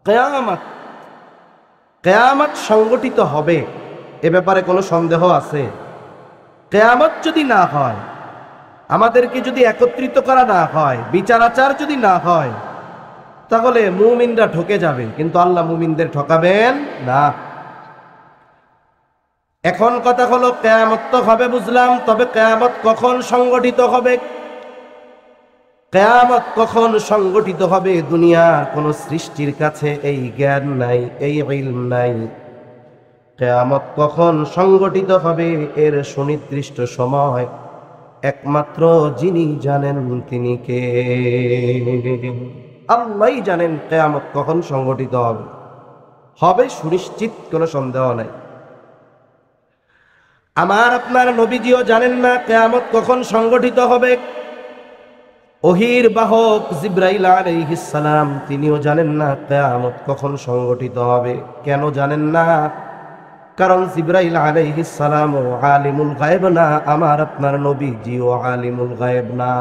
কিয়ামত কিয়ামত সংগঠিত হবে, এ ব্যাপারে কোনো সন্দেহ আছে? কিয়ামত যদি না হয়, আমাদেরকে যদি একত্রিত করা না হয়, বিচার আচার যদি না হয়, তাহলে মুমিনরা ঠকে যাবে, কিন্তু আল্লাহ মুমিনদের ঠকাবেন না। এখন কথা হলো, কিয়ামত তো হবে বুঝলাম, তবে কিয়ামত কখন সংগঠিত হবে? কিয়ামত কখন সংগঠিত হবে দুনিয়ার কোন সৃষ্টির কাছে এই জ্ঞান নাই, এই ইলম নাই। কিয়ামত কখন সংগঠিত হবে এর সুনির্দিষ্ট সময় একমাত্র যিনি জানেন তিনি কে? আল্লাহই জানেন কিয়ামত কখন সংগঠিত হবে। হবে সুনিশ্চিত, কোনো সন্দেহ নাই। আমার আপনার নবীজিও জানেন না কিয়ামত কখন সংগঠিত হবে। ওহীর বাহক জিবরাইল আলাইহিস সালাম তিনিও জানেন না কিয়ামত কখন সংগঠিত হবে। কেন জানেন না? কারণ জিবরাইল আলাইহিস সালাম আলিমুল গায়ব না, আমার আপনার নবীজিও আলিমুল গায়ব না।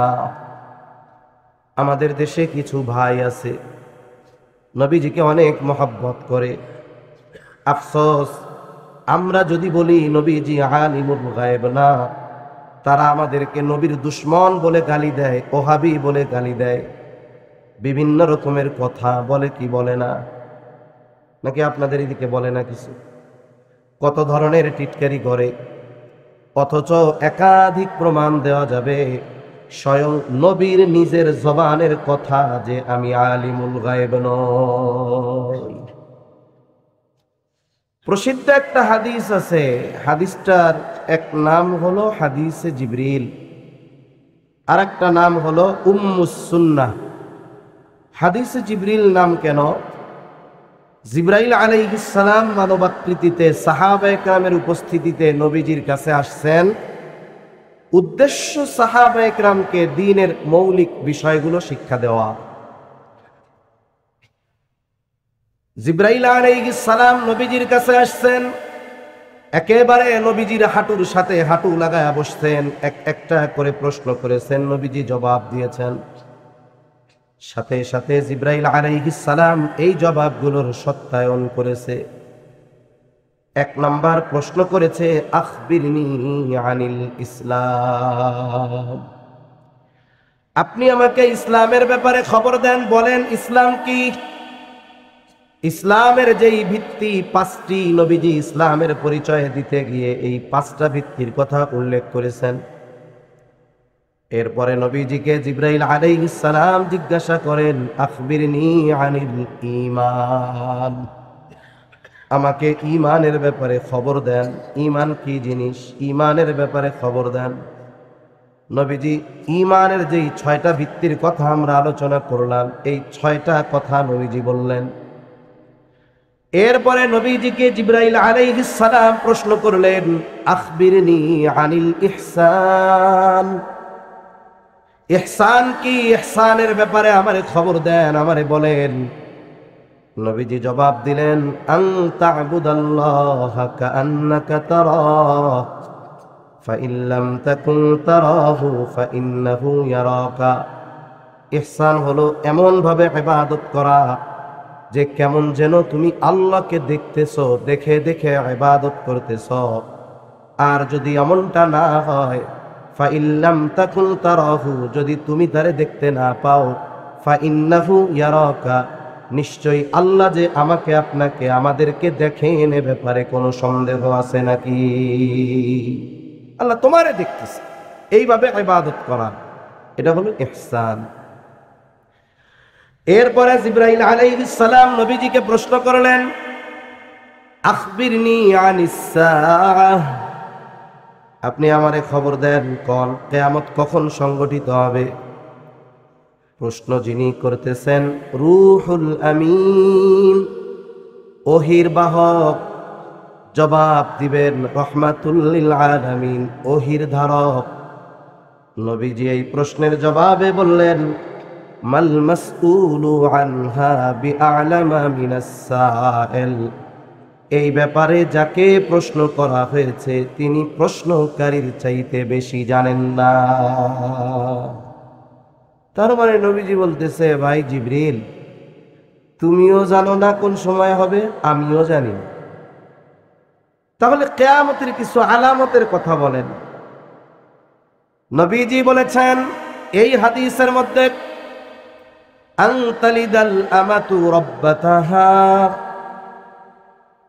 আমাদের দেশে কিছু ভাই আছে নবীজিকে অনেক মহব্বত করে, আফসোস আমরা যদি বলি নবীজি আলিমুল গায়ব না, তারা আমাদেরকে নবীর দুশ্মন বলে গালি দেয়, ওহাবি বলে গালি দেয়, বিভিন্ন রকমের কথা বলে, কি বলে না? নাকি আপনাদের এদিকে বলে না কিছু? কত ধরনের টিটকারি করে, অথচ একাধিক প্রমাণ দেওয়া যাবে স্বয়ং নবীর নিজের জবানের কথা যে আমি আলিমুল গায়ব নই। প্রসিদ্ধ একটা হাদিস আছে, হাদিসটার এক নাম হলো হাদিসে জিবরিল, আর একটা নাম হলো উম্মুস সুন্নাহ। হাদিসে জিবরিল নাম কেন? জিবরাইল আলাইহিস সালাম মানবাকৃতিতে সাহাবায়ে কেরামের উপস্থিতিতে নবীজির কাছে আসছেন, উদ্দেশ্য সাহাবায়ে কেরামকে দ্বীনের মৌলিক বিষয়গুলো শিক্ষা দেওয়া। জিবরাইল আলাইহিস সালাম নবীজির কাছে আসছেন, একেবারে নবীজির হাঁটুর সাথে হাঁটু লাগায়া বসছেন, একটা করে প্রশ্ন করেছেন, নবীজি জবাব দিয়েছেন। সাথে সাথে জিবরাইল আলাইহিস সালাম এই জবাবগুলোর সত্যায়ন করেছে। এক নাম্বার প্রশ্ন করেছে, আখবিরনি আনিল ইসলাম, আপনি আমাকে ইসলামের ব্যাপারে খবর দেন, বলেন ইসলাম কি? ইসলামের যেই ভিত্তি পাঁচটি, নবীজি ইসলামের পরিচয় দিতে গিয়ে এই পাঁচটা ভিত্তির কথা উল্লেখ করেছেন। এরপরে নবীজিকে জিবরাইল আলাইহিস সালাম জিজ্ঞাসা করেন, আখবিরনি আনিল ঈমান, আমাকে ঈমানের ব্যাপারে খবর দেন, ঈমান কি জিনিস, ঈমানের ব্যাপারে খবর দেন। নবীজি ঈমানের যেই 6টা ভিত্তির কথা আমরা আলোচনা করলাম, এই 6টা কথা নবীজি বললেন। এরপরে নবীজিকে জিবরাইল আলাইহিস সালাম প্রশ্ন করলেন, আখবিরনি আনিল ইহসান, ইহসান কি, ইহসানের ব্যাপারে আমারে খবর দেন, আমারে বলেন। নবীজি জবাব দিলেন, আন তা'বুদাল্লাহা কাআন্নাকা তারাহু ফাইন লাম তাকুন তারাহু ফাইন্নাহু ইয়ারাকা। ইহসান হলো এমন ভাবে ইবাদত করা যে কেমন যেন তুমি আল্লাহকে দেখতেছো, দেখে দেখে ইবাদত করতেছো। আর যদি এমনটা না হয়, ফাইন লাম তাকুন তারাহু, যদি তুমি তারে দেখতে না পাও, ফাইন্নাহু ইয়ারাকা, নিশ্চয়ই আল্লাহ যে আমাকে আপনাকে আমাদেরকে দেখেন, এ ব্যাপারে কোনো সন্দেহ আছে নাকি? আল্লাহ তোমারে দেখতেছে, এইভাবে ইবাদত করা, এটা হলো ইহসান। এরপরে জিবরাইল আলাইহিস সালাম নবীজিকে প্রশ্ন করলেন, আখবিরনি আনিস সাআহ, আপনি আমারে খবর দেন, কোন কিয়ামত কখন সংগঠিত হবে। প্রশ্ন যিনি করতেছেন রূহুল আমিন, ওহীর বাহক, জবাব দিবেন রাহমাতুল লিল আলামিন, ওহীর ধারক। নবীজি এই প্রশ্নের জবাবে বললেন, মাল মাসউলু আনহা বিআলামা মিনাস সাইল, এই ব্যাপারে যাকে প্রশ্ন করা হয়েছে তিনি প্রশ্নকারীর চাইতে বেশি জানেন না। তার মানে নবীজি বলতেছে, ভাই জিবরিল, তুমিও জানো না কোন সময় হবে, আমিও জানি না। তাহলে কিয়ামতের কিছু আলামতের কথা বলেন। নবীজি বলেছেন এই হাদিসের মধ্যে, আনতালিদাল আমাতু রাব্বাতাহা,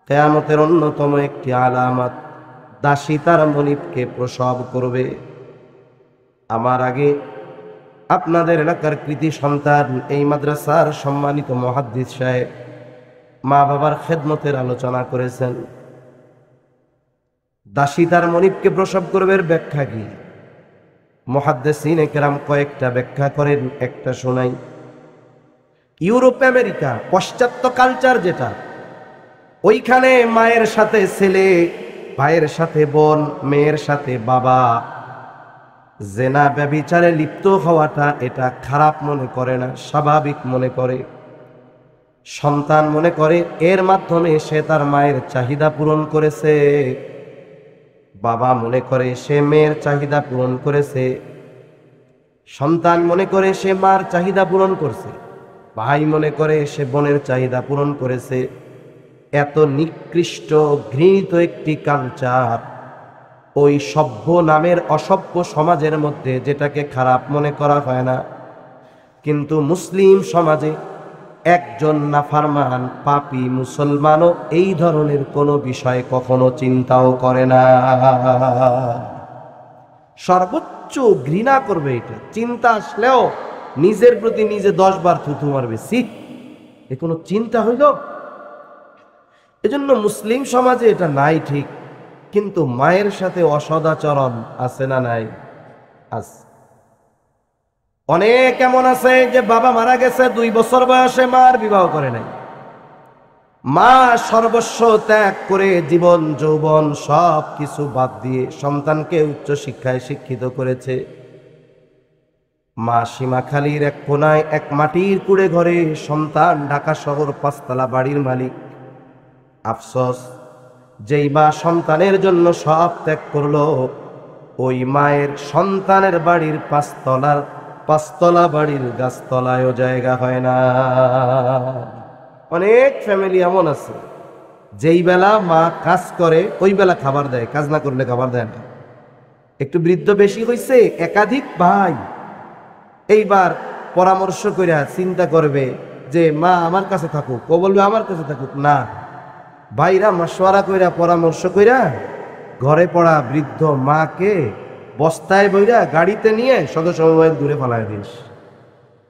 কিয়ামতের অন্যতম একটি আলামত, দাসী তার মনিবকে প্রসব করবে। আমার আগে আপনাদের এলাকার কৃতি সন্তান, এই মাদ্রাসার সম্মানিত মুহাদ্দিস সাহেব মা বাবার খেদমতের আলোচনা করেছেন। দাসী তার মনিবকে প্রসব করবে, ব্যাখ্যা কি? মুহাদ্দিসিন কেরাম কয়েকটা ব্যাখ্যা করেন, একটা শোনাই। ইউরোপ আমেরিকা পাশ্চাত্য কালচার যেটা, ওইখানে মায়ের সাথে ছেলে, ভাইয়ের সাথে বোন, মেয়ের সাথে বাবা জেনা ব্যভিচারে লিপ্ত হওয়াটা এটা খারাপ মনে করে না, স্বাভাবিক মনে করে। সন্তান মনে করে এর মাধ্যমে সে তার মায়ের চাহিদা পূরণ করেছে, বাবা মনে করে সে মেয়ের চাহিদা পূরণ করেছে, সন্তান মনে করে সে মার চাহিদা পূরণ করছে, ভাই মনে করে সে বোনের চাহিদা পূরণ করেছে। এত নিকৃষ্ট ঘৃণিত একটি কালচার ওই সভ্য নামের অসভ্য সমাজের মধ্যে, যেটাকে খারাপ মনে করা হয় না, কিন্তু মুসলিম সমাজে একজন নাফরমান পাপী মুসলমানও এই ধরনের কোনো বিষয় কখনো চিন্তাও করে না। সর্বোচ্চ ঘৃণা করবে এটা, চিন্তা আসলেও নিজের প্রতি নিজে 10 বার থুতু মারবে, সি এ কোনো চিন্তা হইল? এজন্য মুসলিম সমাজে এটা নাই ঠিক, কিন্তু মায়ের সাথে অসদাচরণ আছে না নাই? আছে। অনেক এমন আছে যে বাবা মারা গেছে 2 বছর বয়সে, মার বিবাহ করে নাই। মা সর্বস্ব ত্যাগ করে জীবন যৌবন সব কিছু বাদ দিয়ে সন্তানকে উচ্চ শিক্ষায় শিক্ষিত করেছে। মা সীমাখালীর এক কোনায় এক মাটির কুড়ে ঘরে, সন্তান ঢাকা শহর 5 তলা বাড়ির মালিক। আফসোস, যেই মা সন্তানের জন্য সব ত্যাগ করলো, ওই মায়ের সন্তানের বাড়ির 5 তলা বাড়ির গাছতলায়ও জায়গা হয় না। অনেক ফ্যামিলি এমন আছে, যেই বেলা মা কাজ করে ওই বেলা খাবার দেয়, কাজ না করলে খাবার দেয় না। একটু বৃদ্ধ বেশি হয়েছে, একাধিক ভাই, এইবার পরামর্শ কইরা চিন্তা করবে যে মা আমার কাছে থাকুক, ও বলবে আমার কাছে থাকুক না। ভাইরা মাশওয়ারা কইরা পরামর্শ কইরা ঘরে পড়া বৃদ্ধ মাকে বস্তায় বইরা গাড়িতে নিয়ে সদস্য মোবাইল দূরে ফেলায় দিস।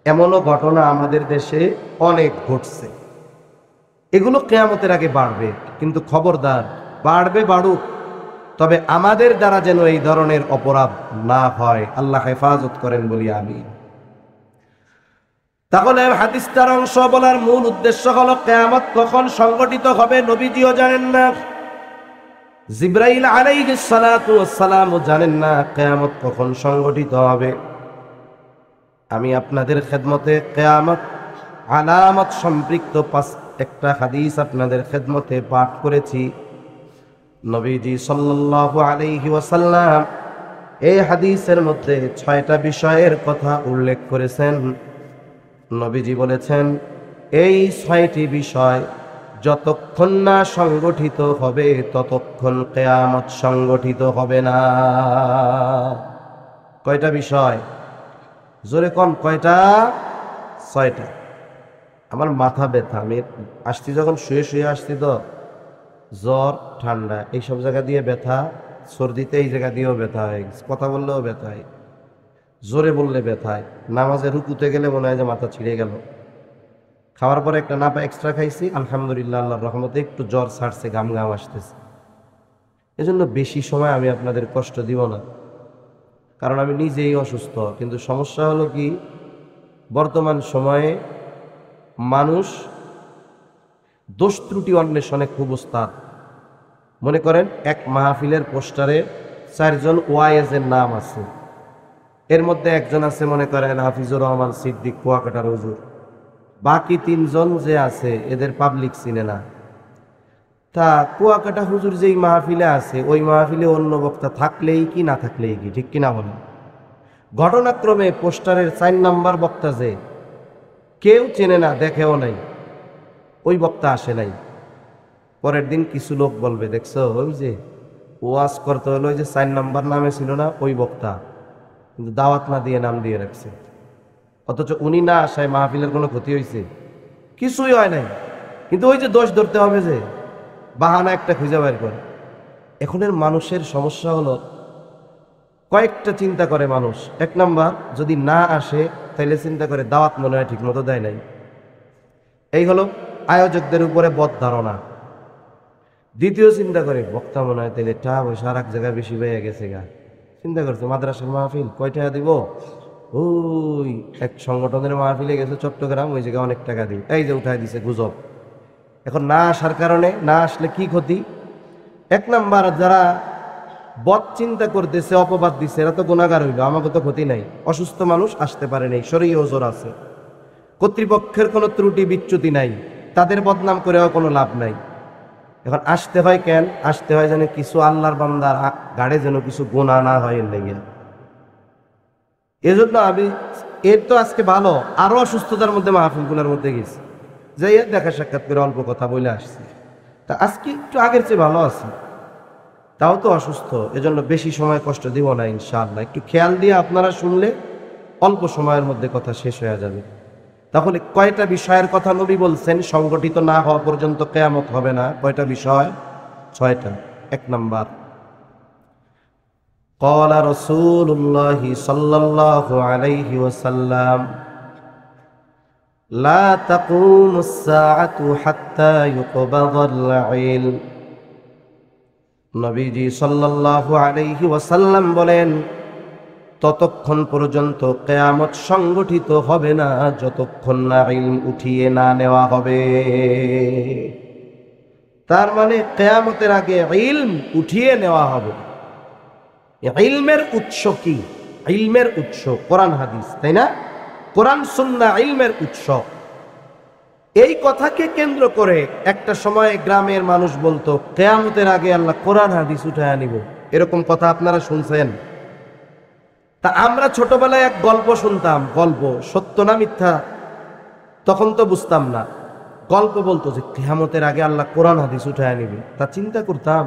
এমনও ঘটনা আমাদের দেশে অনেক ঘটছে। এগুলো কিয়ামতের আগে বাড়বে, কিন্তু খবরদার, বাড়বে বাড়ুক, তবে আমাদের দ্বারা যেন এই ধরনের অপরাধ না হয়, আল্লাহ হেফাজত করেন বলি আমিন। তাহলে হাদিসটার অংশ বলার মূল উদ্দেশ্য হলো কিয়ামত কখন সংগঠিত হবে নবীজিও জানেন না, জিবরাইল আলাইহিস সালাতু ওয়াস সালামও জানেন না কিয়ামত কখন সংগঠিত হবে। আমি আপনাদের খেদমতে কিয়ামত আলামত সম্পৃক্ত 5টা হাদিস আপনাদের খেদমতে পাঠ করেছি। নবীজি সাল্লাল্লাহু আলাইহি ওয়াসাল্লাম এই হাদিসের মধ্যে 6টা বিষয়ের কথা উল্লেখ করেছেন। নবীজি বলেছেন এই 6টি বিষয় যতক্ষণ না সংগঠিত হবে ততক্ষণ কিয়ামত সংগঠিত হবে না। কয়টা বিষয়? জোরে কম, কয়টা? 6টা। আমার মাথা ব্যথা, আমি আসছি যখন শুয়ে শুয়ে আসছি তো, জ্বর ঠান্ডা এইসব জায়গা দিয়ে ব্যথা, সর্দিতে এই জায়গা দিয়েও ব্যথা হয়ে গেছে, কথা বললেও ব্যথা হয়, জোরে বললে ব্যথায়, নামাজে রুকুতে গেলে মনে হয় যে মাথা ছিঁড়ে গেল। খাওয়ার পরে একটা নাপা এক্সট্রা খাইছি, আলহামদুলিল্লাহ আল্লাহর রহমতে একটু জ্বর ছাড়ছে, গাম গাম আসতেছে। এজন্য বেশি সময় আমি আপনাদের কষ্ট দিব না, কারণ আমি নিজেই অসুস্থ। কিন্তু সমস্যা হলো কি, বর্তমান সময়ে মানুষ দোষ ত্রুটি অন্বেষণে খুব ওস্তাদ। মনে করেন এক মাহফিলের পোস্টারে 4 জন ওয়াইজের নাম আছে, এর মধ্যে একজন আছে মনে করেন হাফিজুর রহমান সিদ্দিক কুয়াকাটার হুজুর, বাকি 3 জন যে আছে এদের পাবলিক চিনে না। তা কুয়াকাটা হুজুর যেই মাহফিলে আছে ওই মাহফিলে অন্য বক্তা থাকলেই কি না থাকলেই কি, ঠিক কিনা বলেন? ঘটনাক্রমে পোস্টারের 4 নাম্বার বক্তা যে কেউ চেনে না, দেখেও নাই, ওই বক্তা আসে নাই। পরের দিন কিছু লোক বলবে, দেখছো ওই যে ওয়াজ করতে হলো, ওই যে 4 নাম্বার নামে ছিল না ওই বক্তা, কিন্তু দাওয়াত না দিয়ে নাম দিয়ে রাখছে। অথচ উনি না আসায় মাহফিলের কোনো ক্ষতি হয়েছে? কিছুই হয় নাই। কিন্তু ওই যে দোষ ধরতে হবে, যে বাহানা একটা খুঁজে বের করে। এখনের মানুষের সমস্যা হলো কয়েকটা চিন্তা করে মানুষ। 1 নাম্বার, যদি না আসে তাইলে চিন্তা করে দাওয়াত মনে হয় ঠিক মতো দেয় নাই, এই হলো আয়োজকদের উপরে বদ ধারণা। দ্বিতীয় চিন্তা করে বক্তা মনে হয় তাইলে টাকা পয়সা আর এক জায়গায় বেশি বেয়ে গেছে গা। চিন্তা করছে মাদ্রাসার মাহফিল কয় টাকা দিব, ওই এক সংগঠনের মাহফিলে গেছে চট্টগ্রাম, ওই জায়গায় অনেক টাকা দিই, এই যে উঠাই দিছে গুজব। এখন না আসার কারণে, না আসলে কি ক্ষতি? 1 নাম্বার, যারা বদ চিন্তা করতেছে, অপবাদ দিচ্ছে, এরা তো গুনাহগার হইল, আমাকে তো ক্ষতি নাই। অসুস্থ মানুষ আসতে পারে নাই, শরীরে ওজর আছে, কর্তৃপক্ষের কোনো ত্রুটি বিচ্যুতি নাই, তাদের বদনাম করেও কোনো লাভ নাই। এখন আসতে হয় কেন? আসতে হয় যেন কিছু আল্লাহর বান্দার গাড়ে যেন কিছু গুনাহ না হয় এর লেগে। এজন্য আমি এর তো আজকে ভালো, আরো অসুস্থতার মধ্যে মাহফিলগুলোর মধ্যে গেছি, যাই দেখা সাক্ষাৎ করে অল্প কথা বলে আসছি। তা আজকে একটু আগের চেয়ে ভালো আছি, তাও তো অসুস্থ, এজন্য বেশি সময় কষ্ট দিব না ইনশাআল্লাহ। একটু খেয়াল দিয়ে আপনারা শুনলে অল্প সময়ের মধ্যে কথা শেষ হয়ে যাবে। তাহলে কয়টা বিষয়ের কথা নবী বলছেন সংগঠিত না হওয়া পর্যন্ত কিয়ামত হবে না? কয়টা বিষয়? 6টা। 1 নাম্বার, قال رسول الله صلى الله عليه وسلم لا تقوم الساعة حتى يقبض العلم। নবীজি সাল্লাল্লাহু আলাইহি ওয়াসাল্লাম বলেন, ততক্ষণ পর্যন্ত কিয়ামত সংগঠিত হবে না যতক্ষণ না ইলম উঠিয়ে না নেওয়া হবে। তার মানে কিয়ামতের আগে ইলম উঠিয়ে নেওয়া হবে। ইলমের উৎস কি? ইলমের উৎস কোরআন হাদিস, তাই না? কোরআন সুন্নাহ ইলমের উৎস। এই কথাকে কেন্দ্র করে একটা সময় গ্রামের মানুষ বলতো কিয়ামতের আগে আল্লাহ কোরআন হাদিস উঠায় আনিব। এরকম কথা আপনারা শুনছেন? তা আমরা ছোটবেলায় এক গল্প শুনতাম, গল্প সত্য না মিথ্যা তখন তো বুঝতাম না। গল্প বলতো যে কিয়ামতের আগে আল্লাহ কোরআন হাদিস উঠায় আনিবে। তা চিন্তা করতাম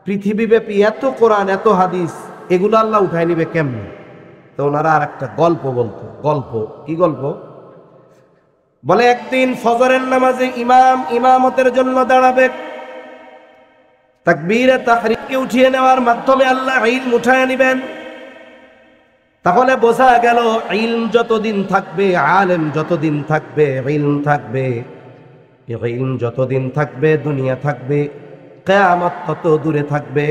পৃথিবীব্যাপী এত কোরআন এত হাদিস, এগুলো আল্লাহ উঠায় নিবে কেমনে? তো ওনারা আর একটা গল্প বলতো। গল্প কি গল্প? বলে একদিন ফজরের নামাজে ইমাম ইমামতের জন্য দাঁড়াবে, তাকবীরে তাহরিমকে উঠিয়ে নেওয়ার মাধ্যমে আল্লাহ ইলম উঠায় নিবেন। তাহলে বোঝা গেল ইলম যতদিন থাকবে, আলেম যতদিন থাকবে, ইলম থাকবে। ইলম যতদিন থাকবে দুনিয়া থাকবে, কিয়ামত তত দূরে থাকবে।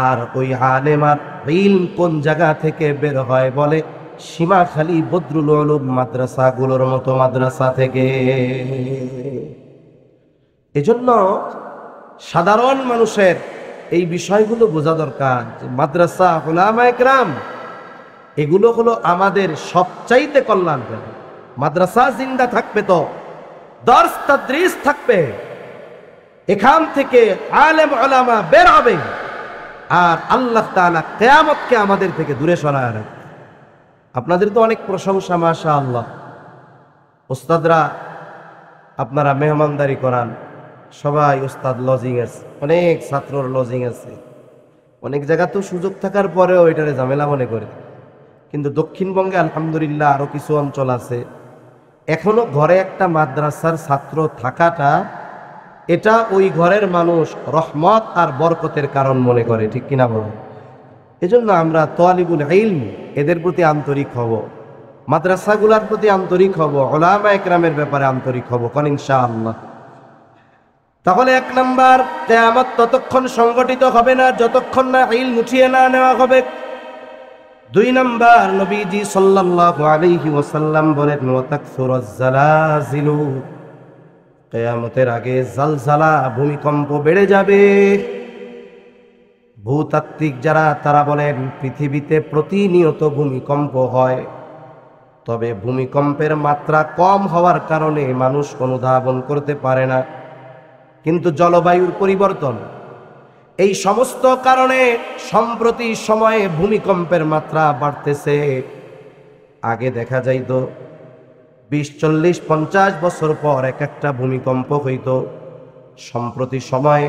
আর ওই আলেম আর ইলম কোন জায়গা থেকে বের হয়? বলে সীমাখালী বদরুল উলুম মাদ্রাসাগুলোর মতো মাদ্রাসা থেকে। এজন্য সাধারণ মানুষের এই বিষয়গুলো বোঝা দরকার যে মাদ্রাসা, উলামায়ে কেরাম এগুলো হলো আমাদের সবচাইতে কল্যাণকারী। মাদ্রাসা জিন্দা থাকবে তো দর্স তাদরিস থাকবে, এখান থেকে আলেম উলামা বের হবে, আর আল্লাহ তাআলা কিয়ামতকে আমাদের থেকে দূরে সরায় রাখবে। আপনাদের তো অনেক প্রশংসা, মাশাআল্লাহ। ওস্তাদরা আপনারা মেহমানদারি করান, সবাই ওস্তাদ লজিং আছে, অনেক ছাত্রর লজিং আছে। অনেক জায়গা তো সুযোগ থাকার পরেও এটারে ঝামেলা মনে করে। কিন্তু দক্ষিণবঙ্গে আলহামদুলিল্লাহ আরো কিছু অঞ্চল আছে এখনো ঘরে একটা মাদ্রাসার ছাত্র থাকাটা, এটা ওই ঘরের মানুষ রহমত আর বরকতের কারণ মনে করে, ঠিক কিনা বলুন? এজন্য আমরা তালিবুল ইলম এদের প্রতি আন্তরিক হব, মাদ্রাসাগুলোর প্রতি আন্তরিক হব, উলামায়ে কেরামের ব্যাপারে আন্তরিক হব কোন ইনশাআল্লাহ। তাহলে 1 নাম্বার, কিয়ামত ততক্ষণ সংগঠিত হবে না যতক্ষণ না ইলম উঠিয়ে না নেওয়া হবে। 2 নাম্বার, নবীজি সাল্লাল্লাহু আলাইহি ওয়াসাল্লাম বলেন ওয়াতাকসুরুজ জালাজিলু, কিয়ামতের আগে জালজালা ভূমিকম্প বেড়ে যাবে। ভূতাত্ত্বিক যারা তারা বলেন পৃথিবীতে প্রতিনিয়ত ভূমিকম্প হয়, তবে ভূমিকম্পের মাত্রা কম হওয়ার কারণে মানুষ অনুধাবন করতে পারে না। কিন্তু জলবায়ুর পরিবর্তন, এই সমস্ত কারণে সম্প্রতি সময়ে ভূমিকম্পের মাত্রা বাড়তেছে। আগে দেখা যাইতো 20, 40, 50 বছর পর এক একটা ভূমিকম্প হইত। সম্প্রতি সময়ে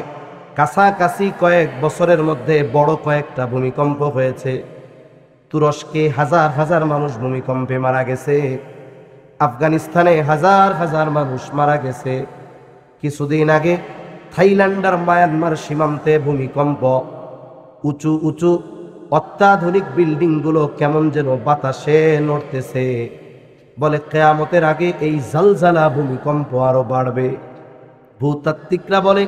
কাছাকাছি কয়েক বছরের মধ্যে বড় কয়েকটা ভূমিকম্প হয়েছে। তুরস্কে হাজার হাজার মানুষ ভূমিকম্পে মারা গেছে। আফগানিস্তানে হাজার হাজার মানুষ মারা গেছে। কিছুদিন আগে থাইল্যান্ড আর মায়ানমার সীমান্তে ভূমিকম্প। উঁচু উঁচু অত্যাধুনিক বিল্ডিংগুলো কেমন যেন বাতাসে নড়তেছে। বলে কিয়ামতের আগে এই জালজালা ভূমিকম্প আরো বাড়বে। ভূতাত্ত্বিকরা বলে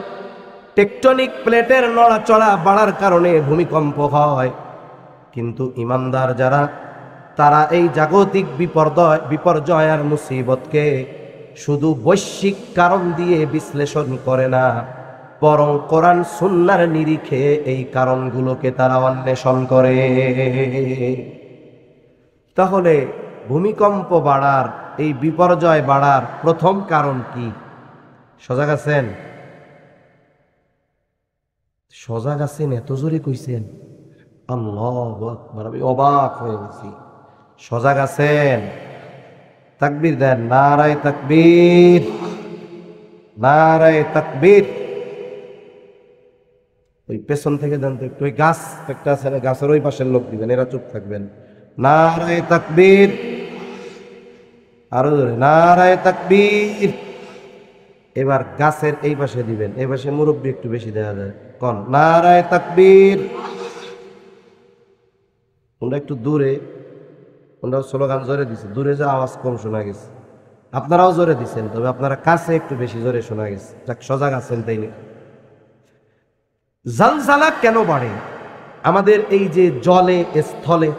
টেকটনিক প্লেটের নড়াচড়া বাড়ার কারণে ভূমিকম্প হয়। কিন্তু ঈমানদার যারা, তারা এই জাগতিক বিপর্যয় আর মুসিবতকে শুধু বৈশ্বিক কারণ দিয়ে বিশ্লেষণ করে না, বরং কোরআন সুন্নাহর নিরিখে এই কারণগুলোকে তারা অন্বেষণ করে। তাহলে ভূমিকম্প বাড়ার, এই বিপর্যয় বাড়ার প্রথম কারণ কি? সজাগ আছেন? সজাগ আছেন? এত জোরে কইছেন, আল্লাহু আকবার, আমি অবাক হয়ে গেছি। সজাগ আছেন? তাকবীর দেন, নারায়ে তাকবীর, নারায়ে তাকবীর। ওই পেছন থেকে দেন তো একটু, ওই গাছ একটা আছে না, গাছের ওই পাশের লোক দিবেন, এরা চুপ থাকবেন। নারায়ে তাকবীর, আরো জোরে, নারায়ে তাকবীর। এবার গাছের এই পাশে দিবেন, এই পাশে মুরব্বী একটু বেশি দেখা যায়। কোন নারায়ে তাকবীর। ওরা একটু দূরে, ওনারা স্লোগান জোরে দিছে, দূরে যে আওয়াজ কম শোনা গেছে। আপনারাও জোরে দিচ্ছেন, তবে আপনারা কাছে একটু বেশি জোরে শোনা গেছে। যাক, সজাগ আছেন তাই না? জালজালা কেন বাড়ে? আমাদের এই যে জলে, স্থলে,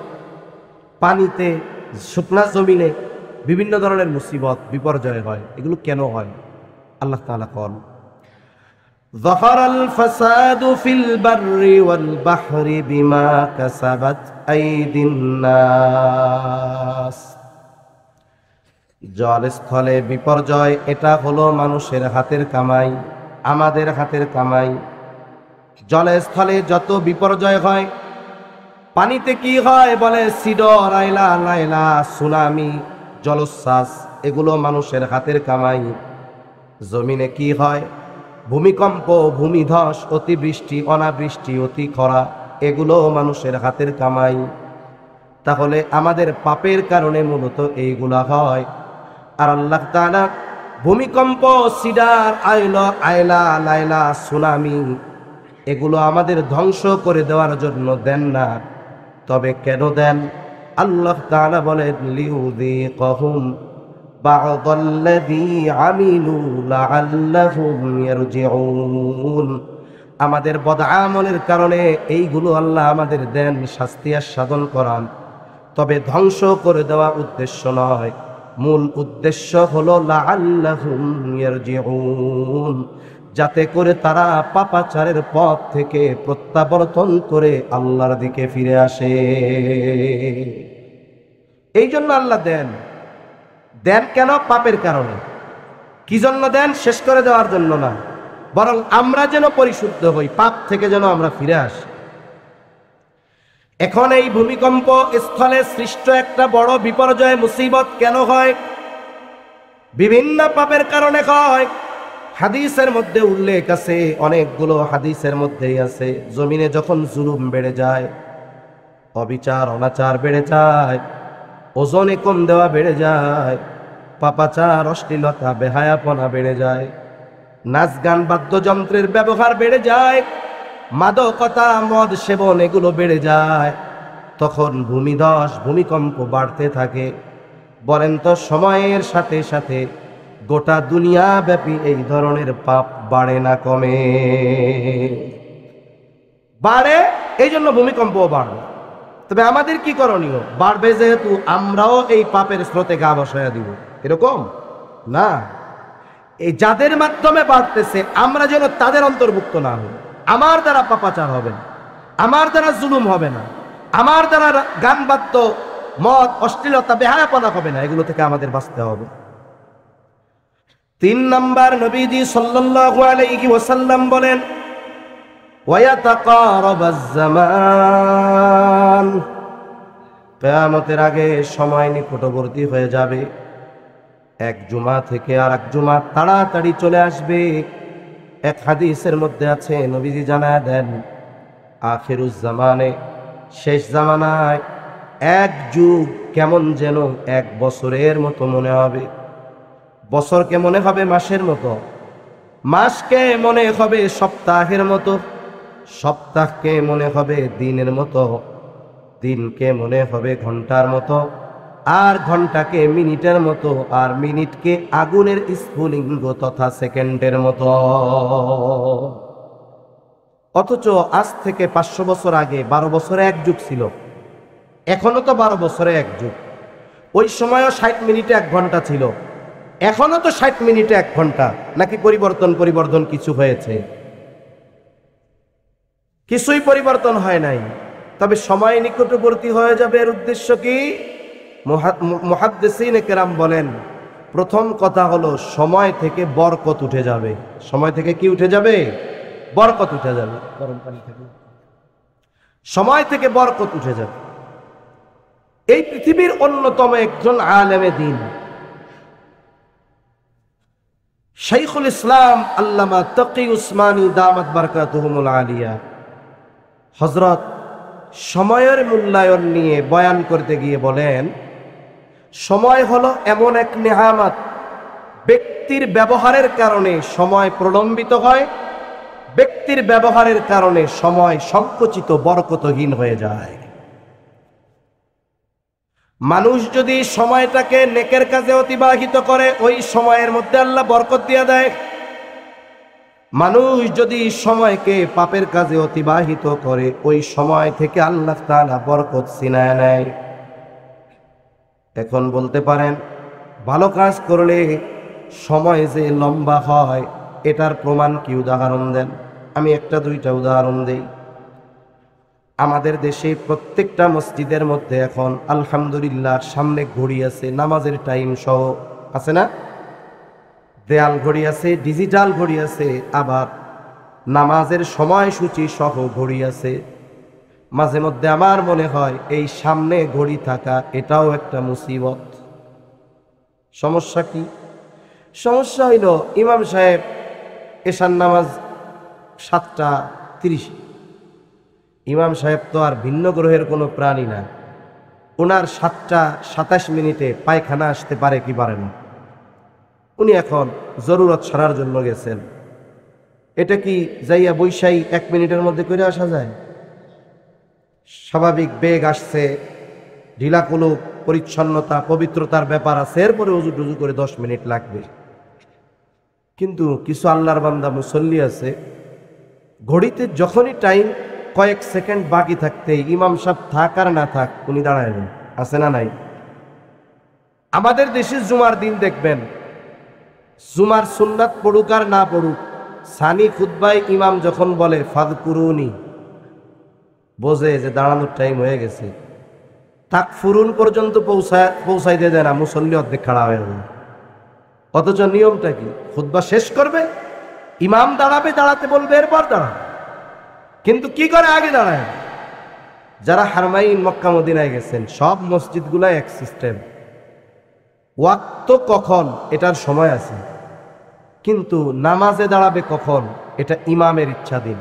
পানিতে, শুকনা জমিনে বিভিন্ন ধরনের মুসিবত, বিপর্যয় হয়, এগুলো কেন হয়? আল্লাহ তাআলা কোন ظهر الفساد في البر والبحر بما كسبت أيدي الناس। জল স্থলে বিপর্যয়, এটা হলো মানুষের হাতের কামাই, আমাদের হাতের কামাই। জলে স্থলে যত বিপর্যয় হয়, পানিতে কি হয়? বলে সিডর, আইলা, লাইলা, সুনামি, জলোচ্ছ্বাস, এগুলো মানুষের হাতের কামাই। জমিনে কি হয়? ভূমিকম্প, ভূমিধস, অতিবৃষ্টি, অনাবৃষ্টি, অতি খরা, এগুলো মানুষের হাতের কামাই। তাহলে আমাদের পাপের কারণে মূলত এইগুলা হয়। আর আল্লাহ তাআলা ভূমিকম্প, সিডার, আইলা, লাইলা, সুনামি, এগুলো আমাদের ধ্বংস করে দেওয়ার জন্য দেন না। তবে কেন দেন? আল্লাহ তাআলা বলেন লিউযীকাহুম বা'দাল্লাযী আমিলু লাআল্লাহুম ইয়ারজিউন। আমাদের বদআমলের কারণে এইগুলো আল্লাহ আমাদের দেন, শাস্তি আস্বাদন করান। তবে ধ্বংস করে দেওয়া উদ্দেশ্য নয়, মূল উদ্দেশ্য হলো লাআল্লাহুম ইয়ারজিউন, যাতে করে তারা পাপাচারের পথ থেকে প্রত্যাবর্তন করে আল্লাহর দিকে ফিরে আসে। এই জন্য আল্লাহ দেন। দেন কেন? পাপের কারণে। কি জন্য দেন? শেষ করে দেওয়ার জন্য না, বরং আমরা যেন পরিশুদ্ধ হই, পাপ থেকে যেন আমরা ফিরে আসি। এখন এই ভূমিকম্প স্থলে সৃষ্ট একটা বড় বিপর্যয়, মুসিবত কেন হয়? বিভিন্ন পাপের কারণে হয়। হাদিসের মধ্যে উল্লেখ আছে, অনেকগুলো হাদিসের মধ্যেই আছে, জমিনে যখন জুলুম বেড়ে যায়, অবিচার অনাচার বেড়ে যায়, ওজনে কম দেওয়া বেড়ে যায়, পাপাচার, অশ্লীলতা, বেহায়াপনা বেড়ে যায়, নাচ গান, বাদ্যযন্ত্রের ব্যবহার বেড়ে যায়, মাদকতা, মদ সেবন, এগুলো বেড়ে যায়, তখন ভূমিধস, ভূমিকম্প বাড়তে থাকে। বলেন তো, সময়ের সাথে সাথে গোটা দুনিয়া ব্যাপী এই ধরনের পাপ বাড়ে না কমে? বাড়ে, এই জন্য ভূমিকম্পও বাড়বে। তবে আমাদের কি করণীয়? বাড়বে যেহেতু, আমরাও এই পাপের স্রোতে গা বসায়া দিব, এরকম না। এই যাদের মাধ্যমে বাড়তেছে, আমরা যেন তাদের অন্তর্ভুক্ত না হই। আমার দ্বারা পাপাচার হবে না, আমার দ্বারা জুলুম হবে না, আমার দ্বারা গান বাদ্য, মদ, অশ্লীলতা, বেহায়াপনা হবে না, এগুলো থেকে আমাদের বাঁচতে হবে। 3 নাম্বার, নবীজি সাল্লাল্লাহু আলাইহি ওয়াসাল্লাম বলেন ওয়ায়াতাকারাবাজ জামান, কিয়ামতের আগে সময় নিকটবর্তী হয়ে যাবে। এক জুমা থেকে আর এক জুমা তাড়াতাড়ি চলে আসবে। এক হাদিসের মধ্যে আছে, নবীজি জানায় দেন, আখিরুজ জামানে, শেষ জামানায় এক যুগ কেমন যেন এক বছরের মতো মনে হবে। বছরকে মনে হবে মাসের মতো, মাসকে মনে হবে সপ্তাহের মতো, সপ্তাহকে মনে হবে দিনের মতো, দিনকে মনে হবে ঘন্টার মতো, আর ঘন্টাকে মিনিটের মতো, আর মিনিটকে আগুনের স্ফুলিঙ্গ তথা সেকেন্ডের মতো। অথচ আজ থেকে 500 বছর আগে 12 বছরে এক যুগ ছিল, এখনো তো 12 বছরে এক যুগ। ওই সময়ও 60 মিনিটে 1 ঘন্টা ছিল, এখনো তো 60 মিনিটে 1 ঘন্টা। নাকি পরিবর্তন কিছু হয়েছে? কিছুই পরিবর্তন হয় নাই। তবে সময় নিকটবর্তী হয়ে যাবে, এর উদ্দেশ্য কি? মুহাদ্দিসিনে কেরাম বলেন, প্রথম কথা হলো সময় থেকে বরকত উঠে যাবে। সময় থেকে কি উঠে যাবে? বরকত উঠে যাবে। গরম পানি থেকে সময় থেকে বরকত উঠে যাবে। এই পৃথিবীর অন্যতম একজন আলেমে দ্বীন শাইখুল ইসলাম আল্লামা তাকি উসমানী দামাত বারাকাতুহুমুল আলিয়া হযরত সময়ের মূল্যায়ন নিয়ে বয়ান করতে গিয়ে বলেন, সময় হলো এমন এক নেয়ামত, ব্যক্তির ব্যবহারের কারণে সময় প্রলম্বিত হয়, ব্যক্তির ব্যবহারের কারণে সময় সংকুচিত বরকতহীন হয়ে যায়। মানুষ যদি সময়টাকে নেকের কাজে অতিবাহিত করে, ওই সময়ের মধ্যে আল্লাহ বরকত দিয়ে দেয়। মানুষ যদি সময়কে পাপের কাজে অতিবাহিত করে, ওই সময় থেকে আল্লাহ তাআলা বরকত ছিনায় নেয়। এখন বলতে পারেন, ভালো কাজ করলে সময় যে লম্বা হয়, এটার প্রমাণ কি? উদাহরণ দেন। আমি একটা দুইটা উদাহরণ দেই। আমাদের দেশে প্রত্যেকটা মসজিদের মধ্যে এখন আলহামদুলিল্লাহ সামনে ঘড়ি আছে, নামাজের টাইম সহ আছে না? দেয়াল ঘড়ি আছে, ডিজিটাল ঘড়ি আছে, আবার নামাজের সময়সূচি সহ ঘড়ি আছে। মাঝে মধ্যে আমার মনে হয় এই সামনে ঘড়ি থাকা এটাও একটা মুসিবত। সমস্যা কি? সমস্যা হইল, ইমাম সাহেব এশার নামাজ 7:30। ইমাম সাহেব তো আর ভিন্ন গ্রহের কোনো প্রাণী না। ওনার 7:27 পায়খানা আসতে পারে কি পারে না? উনি এখন জরুরত সারার জন্য গেছেন। এটা কি যাইয়া বৈশাই 1 মিনিটের মধ্যে করে আসা যায়? স্বাভাবিক বেগ আসছে, ঢিলাকুলুক, পরিচ্ছন্নতা, পবিত্রতার ব্যাপার আছে, এরপরে উজু টুজু করে 10 মিনিট লাগবে। কিন্তু কিছু আল্লাহর বান্দা মুসল্লি আছে, ঘড়িতে যখনই টাইম কয়েক সেকেন্ড বাকি থাকতে ইমাম সাহেব থাক আর না থাক, উনি দাঁড়ায় যান। আছে না নাই? আমাদের দেশে জুমার দিন দেখবেন, জুমার সুন্নাত পড়ুক আর না পড়ুক, সানি খুতবায় ইমাম যখন বলে ফাযকুরুনি, বোঝে যে দাঁড়ানোর টাইম হয়ে গেছে। তাকফুরুন পর্যন্ত পৌঁছাইতে দেয় না, মুসল্লি অর্ধেক খাড়া হয়ে যাবে। অথচ নিয়মটা কি? খুতবা শেষ করবে, ইমাম দাঁড়াবে, দাঁড়াতে বলবে, এরপর দাঁড়াবে। কিন্তু কি করে? আগে দাঁড়ায়। যারা হারমাইন মক্কা মদিনায় গেছেন, সব মসজিদগুলাই এক সিস্টেম। ওয়াক্ত কখন এটার সময় আছে, কিন্তু নামাজে দাঁড়াবে কখন এটা ইমামের ইচ্ছাধীন।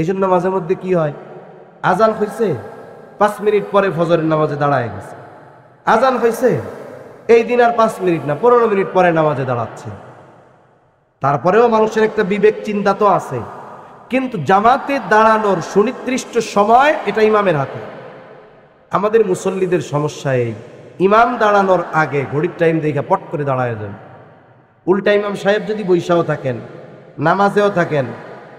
এই জন্য মাঝে মধ্যে কি হয়, আজান হয়েছে 5 মিনিট পরে ফজরের নামাজে দাঁড়ায় গেছে, আজান হয়েছে এই দিন আর 5 মিনিট না 15 মিনিট পরে নামাজে দাঁড়াচ্ছে। তারপরেও মানুষের একটা বিবেক চিন্তা তো আছে, কিন্তু জামাতে দাঁড়ানোর সুনির্দিষ্ট সময় এটা ইমামের হাতে। আমাদের মুসল্লিদের সমস্যা এই, ইমাম দাঁড়ানোর আগে ঘড়ির টাইম দেখে পট করে দাঁড়ায় যান। উল্টা ইমাম সাহেব যদি বৈশাও থাকেন, নামাজেও থাকেন,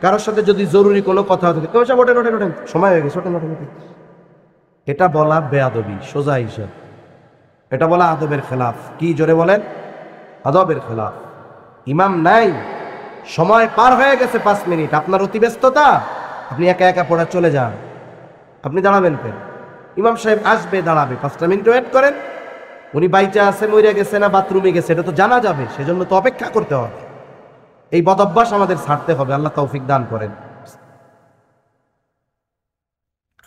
কারোর সাথে যদি জরুরি কোনো কথা থাকে, তো সব ওঠেন ওঠেন ওঠেন, সময় হয়ে গেছে, ওঠেন ওঠেন ওঠেন। এটা বলা বেয়াদবি, সোজা হিসাব। এটা বলা আদবের খেলাফ। কি জোরে বলেন? আদবের খেলাফ। ইমাম নাই, সময় পার হয়ে গেছে 5 মিনিট, আপনার অতি ব্যস্ততা, আপনি একা একা পড়া চলে যান, আপনি দাঁড়াবেন কেন? ইমাম সাহেব আসবে, দাঁড়াবে, 5টা মিনিট ওয়েট করেন। উনি বাইচা আছে, মইরা গেছে না বাথরুমে গেছে, এটা তো জানা যাবে, সেজন্য তো অপেক্ষা করতে হবে। এই বদভ্যাস আমাদের ছাড়তে হবে, আল্লাহ তৌফিক দান করেন।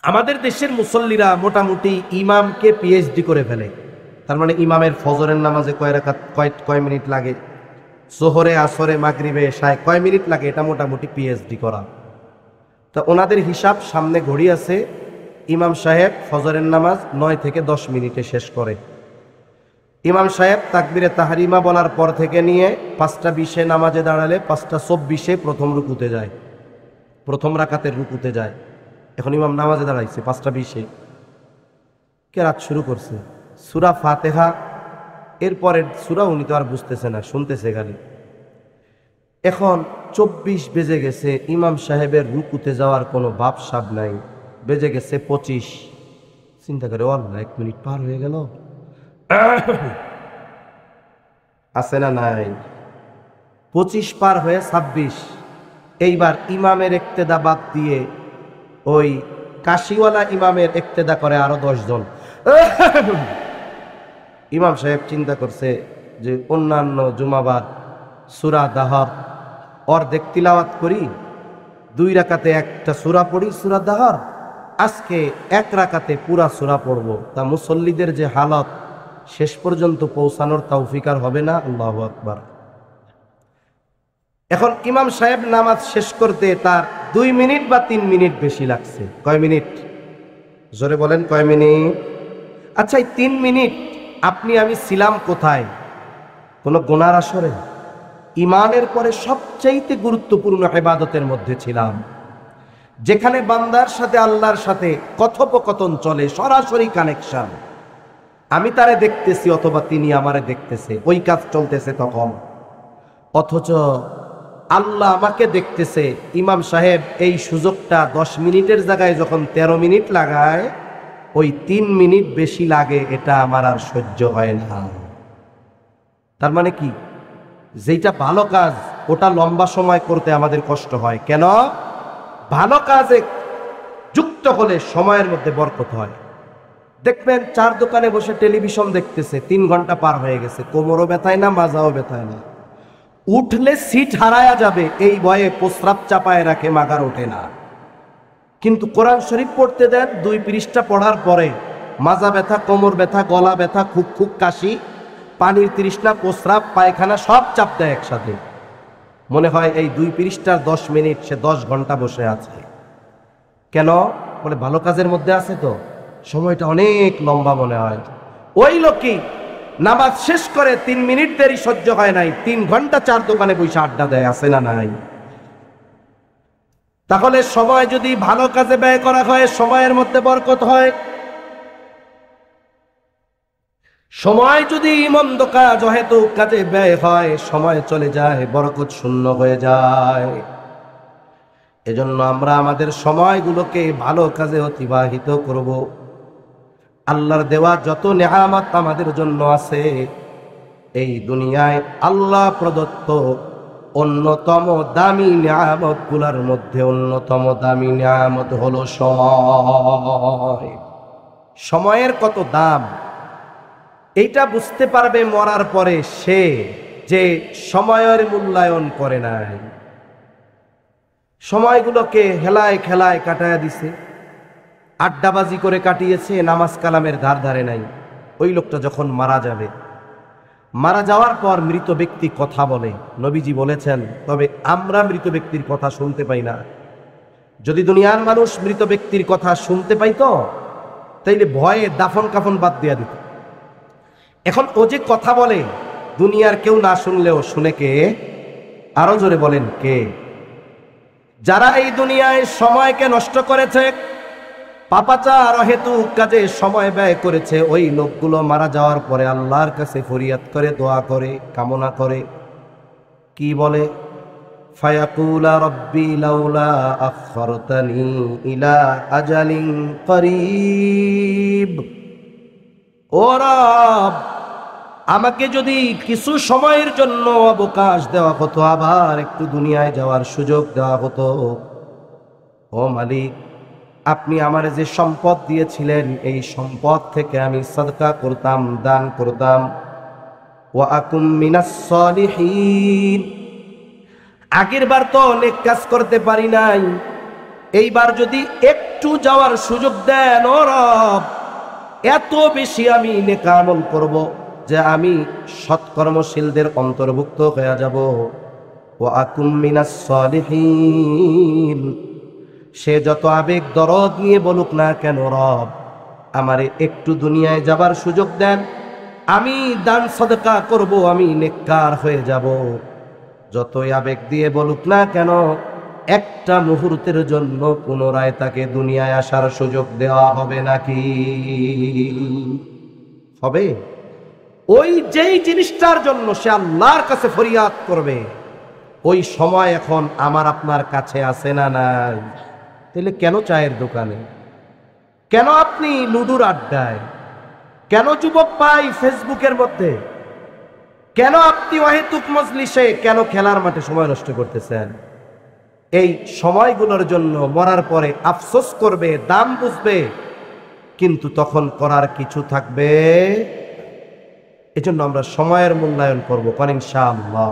আমাদের দেশের মুসল্লিরা মোটামুটি ইমামকে পিএইচডি করে ফেলে। তার মানে ইমামের ফজরের নামাজে কয় রাকাত কয় মিনিট লাগে, জোহরে আসরে মাগরিবে এশায় কয় মিনিট লাগে, এটা মোটামুটি পিএইচডি করা। তা ওনাদের হিসাব, সামনে ঘড়ি আছে, ইমাম সাহেব ফজরের নামাজ 9 থেকে 10 মিনিটে শেষ করে। ইমাম সাহেব তাকবীরে তাহরিমা বলার পর থেকে নিয়ে 5টা 20-এ নামাজে দাঁড়ালে 5টা 24-এ প্রথম রুকুতে যায়, প্রথম রাকাতের রুকুতে যায়। এখন ইমাম নামাজে দাঁড়াইছে 5টা 20-এ, কেরাত শুরু করছে, সূরা ফাতিহা, এরপরের সূরা উনি তো আর বুঝতেছে না, শুনতেছে খালি। এখন 24 বেজে গেছে, ইমাম সাহেবের রুকুতে যাওয়ার কোনো ভাবসাব নাই, বেজে গেছে 25। চিন্তা করে আল্লাহ 1 মিনিট পার হয়ে গেল, আছে না নাই? 25 পার হয়ে 26। এইবার ইমামের ইক্তেদা বাদ দিয়ে ওই কাশিওয়ালা ইমামের ইক্তেদা করে আরো 10 জন। ইমাম সাহেব চিন্তা করছে যে অন্যান্য জুমাবার সূরা দাহর অর্ধেক তিলাওয়াত করি, 2 রাকাতে একটা সূরা পড়ি সূরা দাহর, আজকে 1 রাকাতে পুরা সূরা পড়বো। তা মুসল্লিদের যে হালত, শেষ পর্যন্ত পৌঁছানোর তৌফিক আর হবে না। আল্লাহু আকবার। এখন ইমাম সাহেব নামাজ শেষ করতে তার 2 মিনিট বা 3 মিনিট বেশি লাগছে। কয় মিনিট? জোরে বলেন, কয় মিনিট? আচ্ছা, এই 3 মিনিট আপনি আমি ছিলাম কোথায়? কোন গুনার আসরে? ইমানের পরে সবচাইতে গুরুত্বপূর্ণ ইবাদতের মধ্যে ছিলাম, যেখানে বান্দার সাথে আল্লাহর সাথে কথোপকথন চলে, সরাসরি কানেকশন। আমি তারে দেখতেছি অথবা তিনি আমারে দেখতেছে, ওই কাজ চলতেছে তখন। অথচ আল্লাহ আমাকে দেখতেছে। ইমাম সাহেব এই সুযোগটা 10 মিনিটের জায়গায় যখন 13 মিনিট লাগায়, ওই 3 মিনিট বেশি লাগে, এটা আমার আর সহ্য হয় না। তার মানে কি? যেটা ভালো কাজ ওটা লম্বা সময় করতে আমাদের কষ্ট হয় কেন? ভালো কাজে যুক্ত হলে সময়ের মধ্যে বরকত হয়। দেখবেন 4 দোকানে বসে টেলিভিশন দেখতেছে, 3 ঘন্টা পার হয়ে গেছে, কোমরও ব্যথায় না, মাজাও ব্যথায় না। উঠলে সিট হারায়া যাবে এই ভয়ে প্রস্রাব চাপায় রাখে, মাগার ওঠে না। কিন্তু কোরআন শরীফ পড়তে দেন, 2 পৃষ্ঠা পড়ার পরে মাজা ব্যথা, কোমর ব্যথা, গলা ব্যথা, খুক খুক কাশি, পানির তৃষ্ণা, প্রস্রাব, পায়খানা সব চাপ দেয় একসাথে। মনে হয় এই 2 পৃষ্ঠার 10 মিনিট সে 10 ঘন্টা বসে আছে। কেন? বলে ভালো কাজের মধ্যে আছে তো, সময়টা অনেক লম্বা মনে হয়। ওই লোকই নামাজ শেষ করে 3 মিনিট দেরি সহ্য হয় নাই, 3 ঘন্টা 4 দোকানে বসে আড্ডা দেয়, আছে না নাই? তাহলে সময় যদি ভালো কাজে ব্যয় করা হয়, সময়ের মধ্যে বরকত হয়। সময় যদি মন্দ কাজ হেতু কাজে ব্যয় হয়, সময় চলে যায়, বরকত শূন্য হয়ে যায়। এজন্য আমরা আমাদের সময়গুলোকে ভালো কাজে অতিবাহিত করব। আল্লাহর দেওয়া যত নেয়ামত আমাদের জন্য আছে, এই দুনিয়ায় আল্লাহ প্রদত্ত অন্যতম দামি নিয়ামত গুলার মধ্যে অন্যতম দামি নিয়ামত হলো সময়। সময়ের কত দাম এইটা বুঝতে পারবে মরার পরে সে, যে সময়ের মূল্যায়ন করে নাই, সময়গুলোকে হেলায় খেলায় কাটায়া দিছে, আড্ডাবাজি করে কাটিয়েছে, নামাজ কালামের ধার ধারে নাই। ওই লোকটা যখন মারা যাবে, মারা যাওয়ার পর মৃত ব্যক্তি কথা বলে, নবীজি বলেছেন, তবে আমরা মৃত ব্যক্তির কথা শুনতে পাই না। যদি দুনিয়ার মানুষ মৃত ব্যক্তির কথা শুনতে পাইতো, তাইলে ভয়ে দাফন কাফন বাদ দিয়া দিত। এখন ও যে কথা বলে, দুনিয়ার কেউ না শুনলেও শুনে কে? আরো জোরে বলেন, কে? যারা এই দুনিয়ায় সময়কে নষ্ট করেছে, পাপাচার অহেতুক কাজে সময় ব্যয় করেছে, ওই লোকগুলো মারা যাওয়ার পরে আল্লাহর কাছে ফরিয়াদ করে, দোয়া করে, কামনা করে। কি বলে? ফায়াকুলা রব্বি লাউলা আখখারতানি ইলা আজালিন করিব। ও রব, আমাকে যদি কিছু সময়ের জন্য অবকাশ দেওয়া হতো, আবার একটু দুনিয়ায় যাওয়ার সুযোগ দেওয়া হতো। ও মালিক, আপনি আমার যে সম্পদ দিয়েছিলেন, এই সম্পদ থেকে আমি সাদকা করতাম, দান করতাম। ওয়া আকুম মিনাস সালিহিন। আগের বার তো অনেক কাজ করতে পারি নাই, এইবার যদি একটু যাওয়ার সুযোগ দেন ও রব, এত বেশি আমি নেক আমল করব যে আমি সৎকর্মশীলদের অন্তর্ভুক্ত হয়ে যাব। ওয়া আকুম মিনাস সালিহিন, সে যত আবেগ দরদ নিয়ে বলুক না কেন, রব আমারে একটু দুনিয়ায় যাবার সুযোগ দেন, আমি দান সদকা করব, আমি নেককার হয়ে যাব। যতই আবেগ দিয়ে বলুক না কেন, একটা মুহূর্তের জন্য পুনরায় তাকে দুনিয়ায় আসার সুযোগ দেওয়া হবে নাকি? হবে। ওই যেই জিনিসটার জন্য সে আল্লাহর কাছে ফরিয়াদ করবে, ওই সময় এখন আমার আপনার কাছে আছে না নাই? তাহলে কেন চায়ের দোকানে, কেন আপনি লুডুর আড্ডায়, কেন যুবক পাই ফেসবুকের মধ্যে, কেন আপনি ওয়াহিদুক মজলিসে, কেন খেলার মাঠে সময় নষ্ট করতেছেন? এই সময়গুলোর জন্য মরার পরে আফসোস করবে, দাম বুঝবে, কিন্তু তখন করার কিছু থাকবে। এজন্য আমরা সময়ের মূল্যায়ন করব, কোন ইনশাআল্লাহ।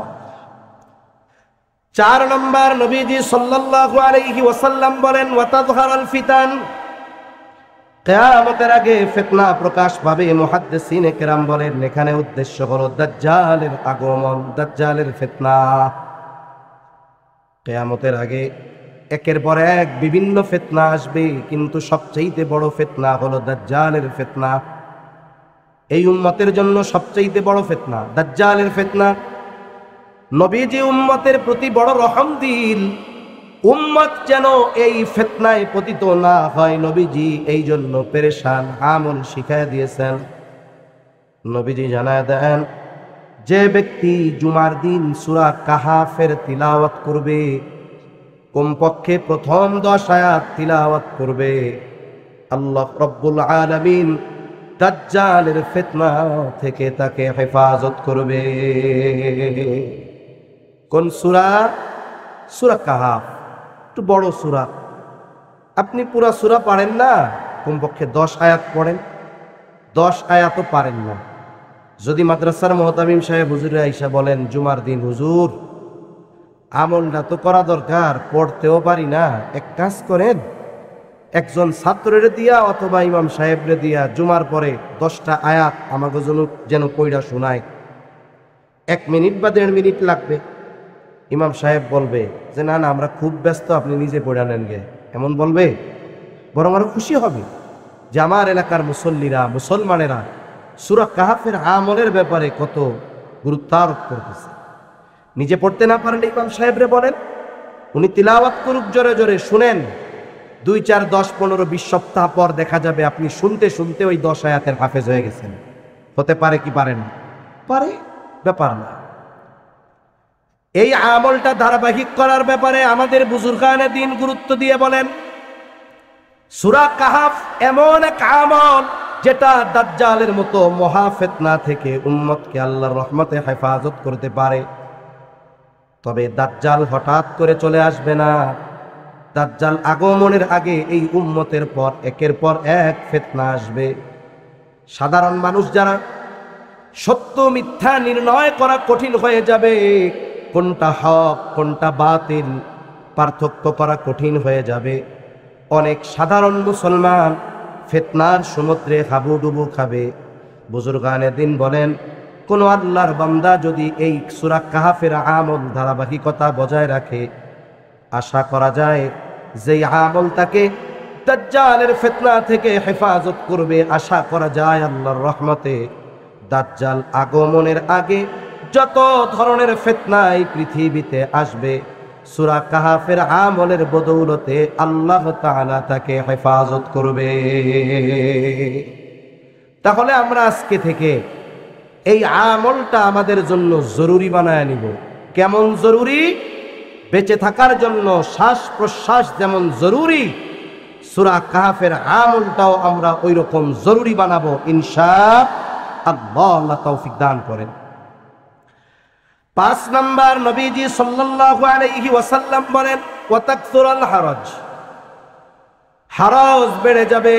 4 নম্বর, নবীজি সাল্লাল্লাহু আলাইহি ওয়াসাল্লাম বলেন, ওয়াতাযহারুল ফিতান, কিয়ামতের আগে ফিতনা প্রকাশ পাবে। মুহাদ্দিসিনে কেরাম বলেন এখানে উদ্দেশ্য হলো দাজ্জালের আগমন, দাজ্জালের ফিতনা। কিয়ামতের আগে একের পর এক বিভিন্ন ফিতনা আসবে, কিন্তু সবচেয়ে বড় ফিতনা হলো দাজ্জালের ফিতনা। এই উম্মতের জন্য সবচেয়ে বড় ফিতনা দাজ্জালের ফিতনা। নবীজি উম্মতের প্রতি বড় রহম দিল, উম্মত যেন এই ফিতনায় পতিত না হয়, নবীজি এই জন্য পেরেশান আমল শিখায় দিয়েছেন। নবীজি জানায় দেন, যে ব্যক্তি জুমার দিন সূরা কাহাফের তিলাওয়াত করবে, কমপক্ষে প্রথম 10 আয়াত তিলাওয়াত করবে, আল্লাহ রাব্বুল আলামিন দাজ্জালের ফিতনা থেকে তাকে হেফাজত করবে। কোন সূরা? সূরা কাহাফ, একটু বড় সূরা। আপনি পুরা সূরা পারেন না, কমপক্ষে 10 আয়াত পড়েন। 10 আয়াতও পারেন না, যদি মাদ্রাসার মুহতামিম সাহেব হুজুরে আইসা বলেন জুমার দিন হুজুর আমলটা তো করা দরকার, পড়তেও পারি না, এক কাজ করেন, একজন ছাত্রের দিয়া অথবা ইমাম সাহেবরে দিয়া জুমার পরে 10টা আয়াত আমাকে যেন পড়া শোনায়। 1 মিনিট বা 1.5 মিনিট লাগবে। ইমাম সাহেব বলবে যে না না, আমরা খুব ব্যস্ত, আপনি নিজে পড়া নেন গে, এমন বলবে? বরং আরো খুশি হবে যে আমার এলাকার মুসল্লিরা, মুসলমানেরা সূরা কাহাফের আমলের ব্যাপারে কত গুরুত্ব আরোপ করতেছে। নিজে পড়তে না পারেন ইমাম সাহেবরে বলেন, উনি তিলাওয়াত করুক জোরে জোরে, শুনেন। 2, 4, 10, 15, 20 সপ্তাহ পর দেখা যাবে আপনি শুনতে শুনতে ওই 10 আয়াতের হাফেজ হয়ে গেছেন। হতে পারে কি পারে না? পারে, ব্যাপার না। এই আমলটা ধারাবাহিক করার ব্যাপারে আমাদের বুজুর্গানে দিন গুরুত্ব দিয়ে বলেন, সূরা কাহাফ এমন এক আমল যেটা দাজ্জালের মতো মহা ফিতনা থেকে উম্মতকে আল্লাহর রহমতে হেফাজত করতে পারে। তবে দাজ্জাল হঠাৎ করে চলে আসবে না। দাজ্জাল আগমনের আগে এই উম্মতের পর একের পর এক ফিতনা আসবে। সাধারণ মানুষ যারা, সত্য মিথ্যা নির্ণয় করা কঠিন হয়ে যাবে, কোনটা হক কোনটা বাতিল পার্থক্য করা কঠিন হয়ে যাবে। অনেক সাধারণ মুসলমান ফিতনার সমুদ্রে হাবুডুবু খাবে। বুজুর্গানে দিন বলেন, কোন আল্লাহর বান্দা যদি এই সূরা কাহাফের আমল ধারাবাহিকতা বজায় রাখে, আশা করা যায় যে আমল তাকে দাজ্জালের ফিতনা থেকে হেফাজত করবে। আশা করা যায় আল্লাহর রহমতে দাজ্জাল আগমনের আগে যত ধরনের ফিতনা এই পৃথিবীতে আসবে, সূরা কাহাফের আমলের বদৌলতে আল্লাহ তাআলা তাকে হেফাজত করবে। তাহলে আমরা আজকে থেকে এই আমলটা আমাদের জন্য জরুরি বানায় নিব। কেমন জরুরি? বেঁচে থাকার জন্য শ্বাস প্রশ্বাস যেমন জরুরি, সূরা কাহাফের আমলটাও আমরা ওই রকম জরুরি বানাবো ইনশাআল্লাহ। আল্লাহ তৌফিক দান করেন। 5 নাম্বার, নবীজি সাল্লাল্লাহু আলাইহি ওয়াসাল্লাম বলেন, ওয়াতাকসুরাল হারাজ, হারাজ বেড়ে যাবে।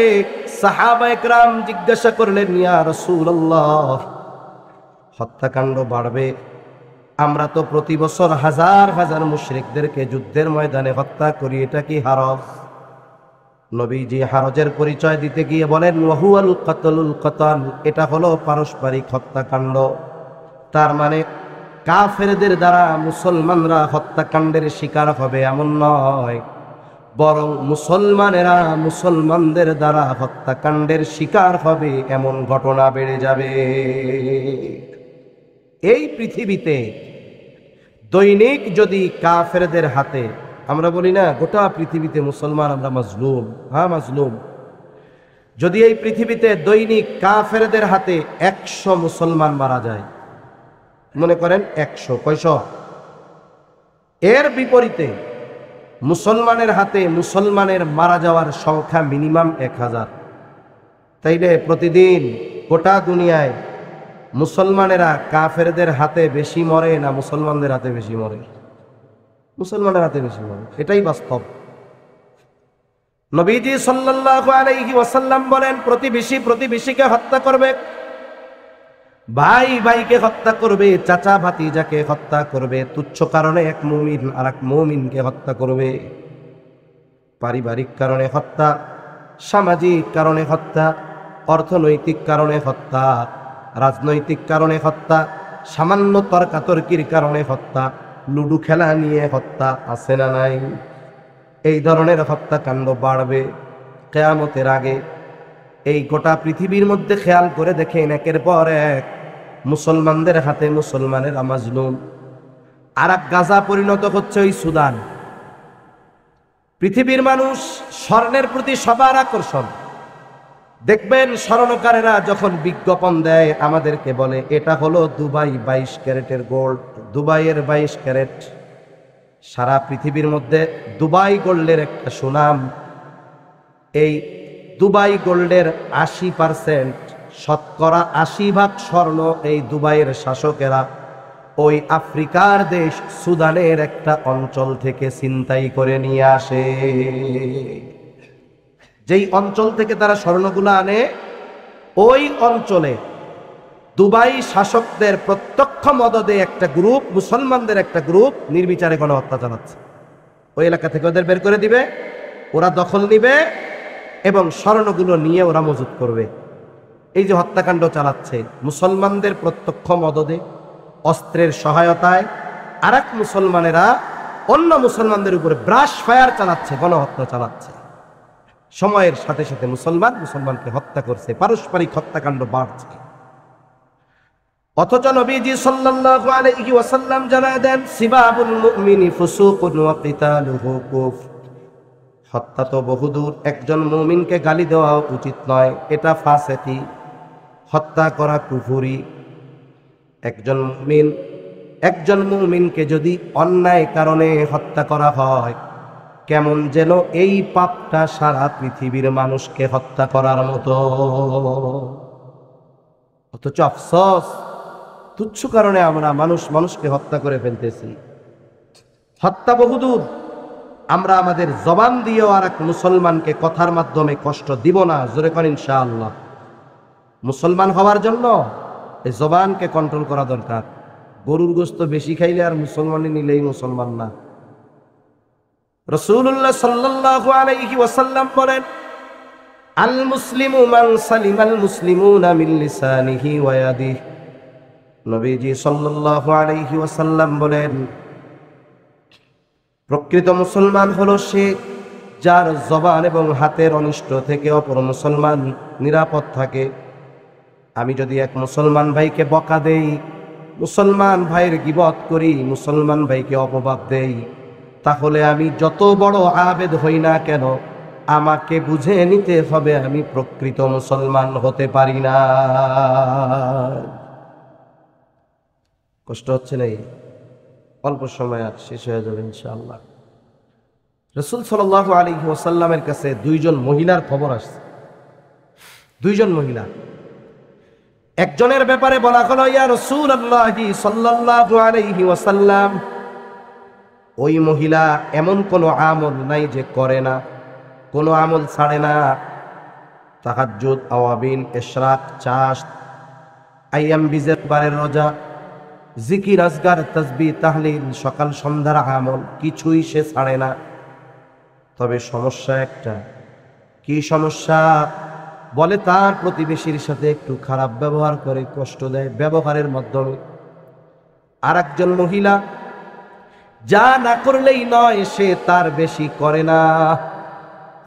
সাহাবায়ে কেরাম জিজ্ঞাসা করলেন, ইয়া রাসূলুল্লাহ, হত্যাকাণ্ড বাড়বে, আমরা তো প্রতি বছর হাজার হাজার মুশরিকদেরকে যুদ্ধের ময়দানে হত্যা করি, এটা কি হারাজ? নবীজি হারজের পরিচয় দিতে গিয়ে বলেন ওয়াহুয়াল কাতলুল কাতাল, এটা হলো পারস্পরিক হত্যাকাণ্ড। তার মানে কাফেরদের দ্বারা মুসলমানরা হত্যাকাণ্ডের শিকার হবে এমন নয়, বরং মুসলমানেরা মুসলমানদের দ্বারা হত্যাকাণ্ডের শিকার হবে এমন ঘটনা বেড়ে যাবে। এই পৃথিবীতে দৈনিক যদি কাফেরদের হাতে, আমরা বলি না গোটা পৃথিবীতে মুসলমান আমরা মাজলুম, হ্যাঁ মাজলুম, যদি এই পৃথিবীতে দৈনিক কাফেরদের হাতে 100 মুসলমান মারা যায়, মনে করেন 100, কয়শ? এর বিপরীতে মুসলমানের হাতে মুসলমানের মারা যাওয়ার সংখ্যা মিনিমাম 1000। তাইলে প্রতিদিন গোটা দুনিয়ায় মুসলমানেরা কাফেরদের হাতে বেশি মরে না মুসলমানদের হাতে বেশি মরে? মুসলমানের হাতে বেশি মরে, এটাই বাস্তব। নবীজি সাল্লাল্লাহু আলাইহি ওয়াসাল্লাম বলেন প্রতিবেশী প্রতিবেশীকে হত্যা করবে, ভাই ভাইকে হত্যা করবে, চাচা ভাতিজাকে হত্যা করবে, তুচ্ছ কারণে এক মুমিন আর এক মুমিনকে হত্যা করবে, পারিবারিক কারণে হত্যা, সামাজিক কারণে হত্যা, অর্থনৈতিক কারণে হত্যা, রাজনৈতিক কারণে হত্যা, সামান্য তর্কাতর্কির কারণে হত্যা, লুডু খেলা নিয়ে হত্যা, আছে না নাই? এই ধরনের হত্যাকাণ্ড বাড়বে কিয়ামতের আগে। এই গোটা পৃথিবীর মধ্যে খেয়াল করে দেখেন, একের পর এক মুসলমানদের হাতে মুসলমানের মাজলুম। আর এক গাজা পরিণত হচ্ছে ওই সুদান। পৃথিবীর মানুষ স্বর্ণের প্রতি সবার আকর্ষণ। দেখবেন স্বর্ণকারেরা যখন বিজ্ঞাপন দেয় আমাদেরকে বলে এটা হলো দুবাই 22 ক্যারেটের গোল্ড, দুবাইয়ের 22 ক্যারেট। সারা পৃথিবীর মধ্যে দুবাই গোল্ডের একটা সুনাম। এই দুবাই গোল্ডের 80%, শতকরা 80 ভাগ স্বর্ণ এই দুবাইয়ের শাসকেরা ওই আফ্রিকার দেশ সুদানের একটা অঞ্চল থেকে ছিনতাই করে নিয়ে আসে। যেই অঞ্চল থেকে তারা স্বর্ণগুলো আনে, ওই অঞ্চলে দুবাই শাসকদের প্রত্যক্ষ মদদে একটা গ্রুপ, মুসলমানদের একটা গ্রুপ নির্বিচারে গণহত্যা চালাচ্ছে। ওই এলাকা থেকে ওদের বের করে দিবে, ওরা দখল নিবে এবং স্বর্ণগুলো নিয়ে ওরা মজুত করবে। এই যে হত্যাকাণ্ড চালাচ্ছে মুসলমানদের প্রত্যক্ষ মদদে, অস্ত্রের সহায়তায়, আর এক মুসলমানেরা অন্য মুসলমানদের উপরে ব্রাশ ফায়ার চালাচ্ছে, গণহত্যা চালাচ্ছে। সময়ের সাথে সাথে মুসলমানকে হত্যা করছে, পারস্পরিক হত্যাকাণ্ড বাড়ছে। অথচ নবীজি সাল্লাল্লাহু আলাইহি ওয়াসাল্লাম জানায় দেন সিবাবুল মুমিনি ফুসুকুন ওয়া কিতালুহু কুফর। হত্যা তো বহুদূর, একজন মুমিনকে গালি দেওয়া উচিত নয়, এটা ফাসিকি, হত্যা করা কুফরি। একজন মুমিনকে যদি অন্যায় কারণে হত্যা করা হয়, কেমন যেন এই পাপটা সারা পৃথিবীর মানুষকে হত্যা করার মতো। অথচ আফসোস, তুচ্ছ কারণে আমরা মানুষকে হত্যা করে ফেলতেছি। হত্যা বহুদূর, আমরা আমাদের জবান দিয়েও আর এক মুসলমানকে কথার মাধ্যমে কষ্ট দিব না। জোরে করেন ইনশাআল্লাহ। মুসলমান হওয়ার জন্য এই জবানকে কন্ট্রোল করা দরকার। গরুর গোশত বেশি খাইলে আর মুসলমানি নিলেই মুসলমান না। রাসূলুল্লাহ সাল্লাল্লাহু আলাইহি ওয়াসাল্লাম বলেন আল মুসলিমু মান সালিমাল মুসলিমুনা মিন লিসানিহি ওয়া ইয়াদিহি। নবীজি সাল্লাল্লাহু আলাইহি ওয়াসাল্লাম বলেন প্রকৃত মুসলমান হলো সে যার জবান এবং হাতের অনিষ্ট থেকে অপর মুসলমান নিরাপদ থাকে। আমি যদি এক মুসলমান ভাইকে বকা দেই, মুসলমান ভাইয়ের গীবত করি, মুসলমান ভাইকে অপবাদ দেই, তাহলে আমি যত বড় আবেদ হই না কেন, আমাকে বুঝে নিতে হবে আমি প্রকৃত মুসলমান হতে পারি না। কষ্ট হচ্ছে না? অল্প সময় আর শেষ হয়ে যাবে ইনশাআল্লাহ। রাসূল সাল্লাল্লাহু আলাইহি ওয়াসাল্লামের কাছে 2 জন মহিলার খবর আসছে। 2 জন মহিলা, একজনের ব্যাপারে বলা হলো ইয়া রাসূলুল্লাহি সাল্লাল্লাহু আলাইহি ওয়াসাল্লাম, ওই মহিলা এমন কোনো আমল নাই যে করে না, কোনো আমল ছাড়ে না। তাহাজ্জুদ, আওয়াবিন, ইশরাক, চাষ, আইয়াম বিজের বারের রোজা, জিকির, আজগার, তাসবিহ, তাহলিল, সকাল সন্ধ্যার আমল কিছুই সে ছাড়ে না। তবে সমস্যা একটা, কি সমস্যা? বলে তার প্রতিবেশীর সাথে একটু খারাপ ব্যবহার করে, কষ্ট দেয় ব্যবহারের মাধ্যমে। আর একজন মহিলা যা না করলেই নয়, সে তার বেশি করে না,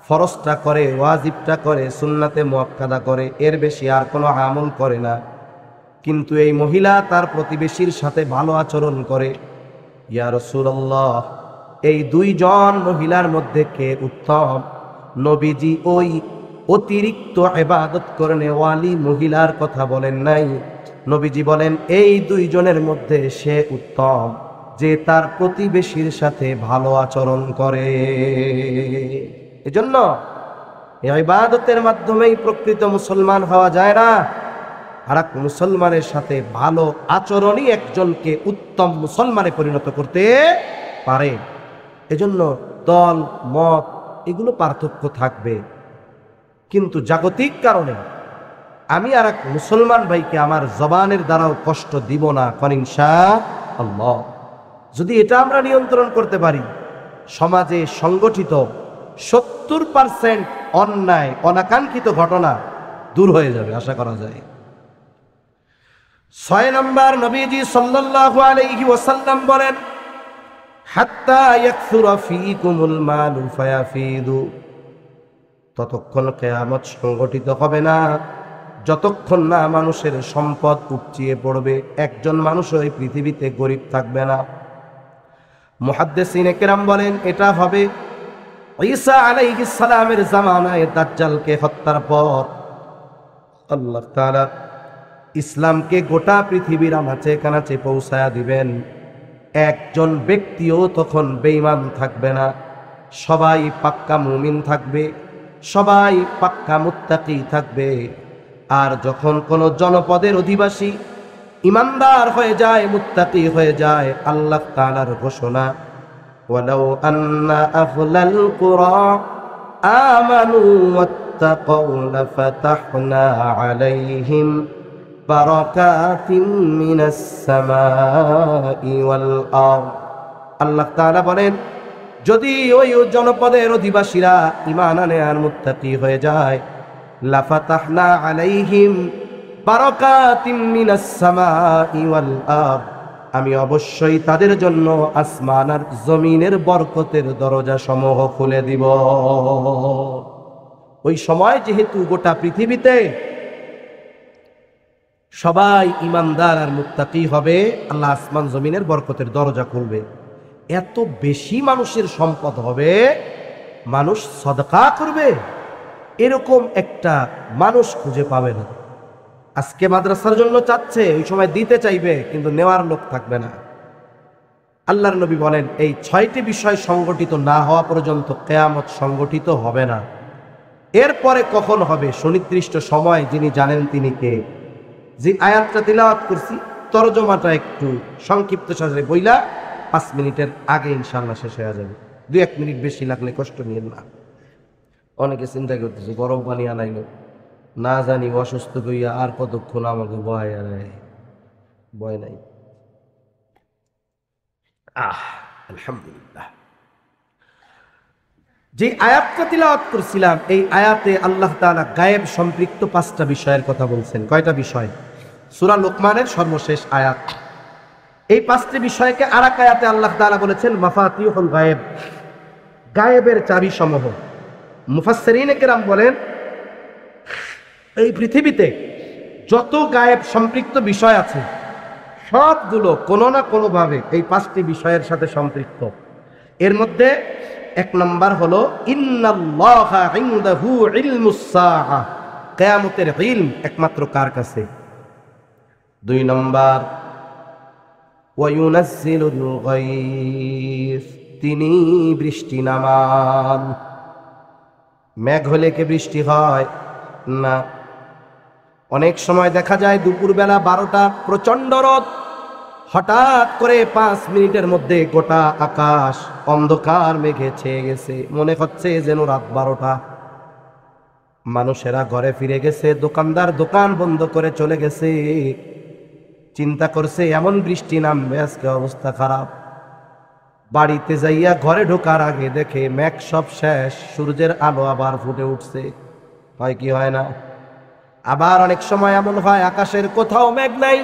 ফরজটা করে, ওয়াজিবটা করে, সুন্নাতে মুআক্কাদা করে, এর বেশি আর কোনো আমল করে না। কিন্তু এই মহিলা তার প্রতিবেশীর সাথে ভালো আচরণ করে। ইয়া রাসূলুল্লাহ, এই দুইজন মহিলার মধ্যে কে উত্তম? নবীজি ওই অতিরিক্ত ইবাদত করনে ওয়ালি মহিলার কথা বলেন নাই। নবীজি বলেন এই দুইজনের মধ্যে সে উত্তম যে তার প্রতিবেশীর সাথে ভালো আচরণ করে। এজন্য এই ইবাদতের মাধ্যমেই প্রকৃত মুসলমান হওয়া যায় না। আর এক মুসলমানের সাথে ভালো আচরণই একজনকে উত্তম মুসলমানে পরিণত করতে পারে। এজন্য দল মত এগুলো পার্থক্য থাকবে, কিন্তু জাগতিক কারণে আমি আর এক মুসলমান ভাইকে আমার জবানের দ্বারাও কষ্ট দিব না, ইনশাআল্লাহ। যদি এটা আমরা নিয়ন্ত্রণ করতে পারি, সমাজে সংগঠিত 70% অন্যায় অনাকাঙ্ক্ষিত ঘটনা দূর হয়ে যাবে, আশা করা যায়। 6 নম্বর, নবীজি সাল্লাল্লাহু আলাইহি ওয়াসাল্লাম বলেন, হাত্তা ইয়াকসুরা ফীকুমুল মালু ফায়াফিদু, ততক্ষণ কিয়ামত সংগঠিত হবে না যতক্ষণ না মানুষের সম্পদ উপচিয়ে পড়বে, একজন মানুষ ওই পৃথিবীতে গরিব থাকবে না। মুহাদ্দিসিনে কেরাম বলেন এটা হবে ঈসা আলাইহিস সালামের জামানায় দাজ্জালকে হত্যার পর। আল্লাহ তাআলা ইসলামকে গোটা পৃথিবীর আনাচে কানাচে পৌঁছায়া দিবেন। একজন ব্যক্তিও তখন বেঈমান থাকবে না, সবাই পাক্কা মুমিন থাকবে, সবাই পাক্কা মুত্তাকি থাকবে। আর যখন কোন জনপদের অধিবাসী ইমানদার হয়ে যায়, মুত্তাকি হয়ে যায়, আল্লাহ তাআলার ঘোষণা, ওয়ালাউ আন্না আহলাল কুরা আমানু ওয়াত্তাকাউ লাফাতাহনা আলাইহিম বারাকাতিম মিনাস সামাই ওয়াল আরদ। আল্লাহ তাআলা বলেন, যদি ওই জনপদের অধিবাসীরা ঈমান আনে আর মুত্তাকি হয়ে যায়, লাফাতাহনা আলাইহিম বারাকাতিম মিনাস সামাই ওয়াল আরদ, আমি অবশ্যই তাদের জন্য আসমান আর জমিনের বরকতের দরজা সমূহ খুলে দিব। ওই সময় যেহেতু গোটা পৃথিবীতে সবাই ইমানদার আর মুত্তাকি হবে, আল্লাহ আসমান জমিনের বরকতের দরজা খুলবে। এত বেশি মানুষের সম্পদ হবে, মানুষ সদকা করবে এরকম একটা মানুষ খুঁজে পাবে না। আজকে মাদ্রাসার জন্য চাচ্ছে, ওই সময় দিতে চাইবে, কিন্তু নেওয়ার লোক থাকবে না। আল্লাহর নবী বলেন এই 6টি বিষয় সংগঠিত না হওয়া পর্যন্ত কিয়ামত সংগঠিত হবে না। এরপরে কখন হবে সুনির্দিষ্ট সময় যিনি জানেন তিনি কে। যে আয়াতটা তিলাওয়াত করছি তরজমাটা একটু সংক্ষিপ্ত সাজে বইলা 5 মিনিটের আগে ইনশাআল্লাহ শেষ হয়ে যাবে। 2-1 মিনিট বেশি লাগলে কষ্ট নিয়েন না। অনেকে চিন্তা করতেছে গরম পানি আনাইল, না জানি অসুস্থ হইয়া আর কতক্ষণ আমাকে ভয় ভয় নাই। আলহামদুলিল্লাহ। যে আয়াতটা তিলাওয়াত করছিলাম, এই আয়াতে আল্লাহ তাআলা গায়েব সম্পৃক্ত 5টা বিষয়ের কথা বলছেন। কয়টা বিষয়? সূরা লোকমানের সর্বশেষ আয়াত। এই 5টি বিষয়কে আর এক আয়াতে আল্লাহ তাআলা বলেছেন মাফাতিহুল গায়েব, গায়েবের চাবি সমূহ। মুফাসসিরিনে কেরাম বলেন এই পৃথিবীতে যত গায়েব সম্পৃক্ত বিষয় আছে সবগুলো কোনো না কোনোভাবে এই 5টি বিষয়ের সাথে সম্পৃক্ত। এর মধ্যে 1 নম্বর হলো ইন্নাল্লাহা ইনদাহু ইলমুস সাআ, কিয়ামতের ইলম একমাত্র কার কাছে। 2 নম্বর ওয়া ইউনাজ্জিলুল গায়স, তিনি বৃষ্টি নামান। মেঘ হলে কি বৃষ্টি হয় না? অনেক সময় দেখা যায় দুপুরবেলা 12টা প্রচন্ড রোদ, হঠাৎ করে 5 মিনিটের মধ্যে গোটা আকাশ অন্ধকার মেঘে ছেয়ে গেছে, মনে হচ্ছে যেন রাত 12টা। মানুষেরা ঘরে ফিরে গেছে, দোকানদার দোকান বন্ধ করে চলে গেছে, চিন্তা করছে এমন বৃষ্টি নামবে আজকে অবস্থা খারাপ। বাড়িতে যাইয়া ঘরে ঢোকার আগে দেখে মেঘ সব শেষ, সূর্যের আলো আবার ফুটে উঠছে। হয় কি হয় না? আবার অনেক সময় এমন হয় আকাশের কোথাও মেঘ নাই,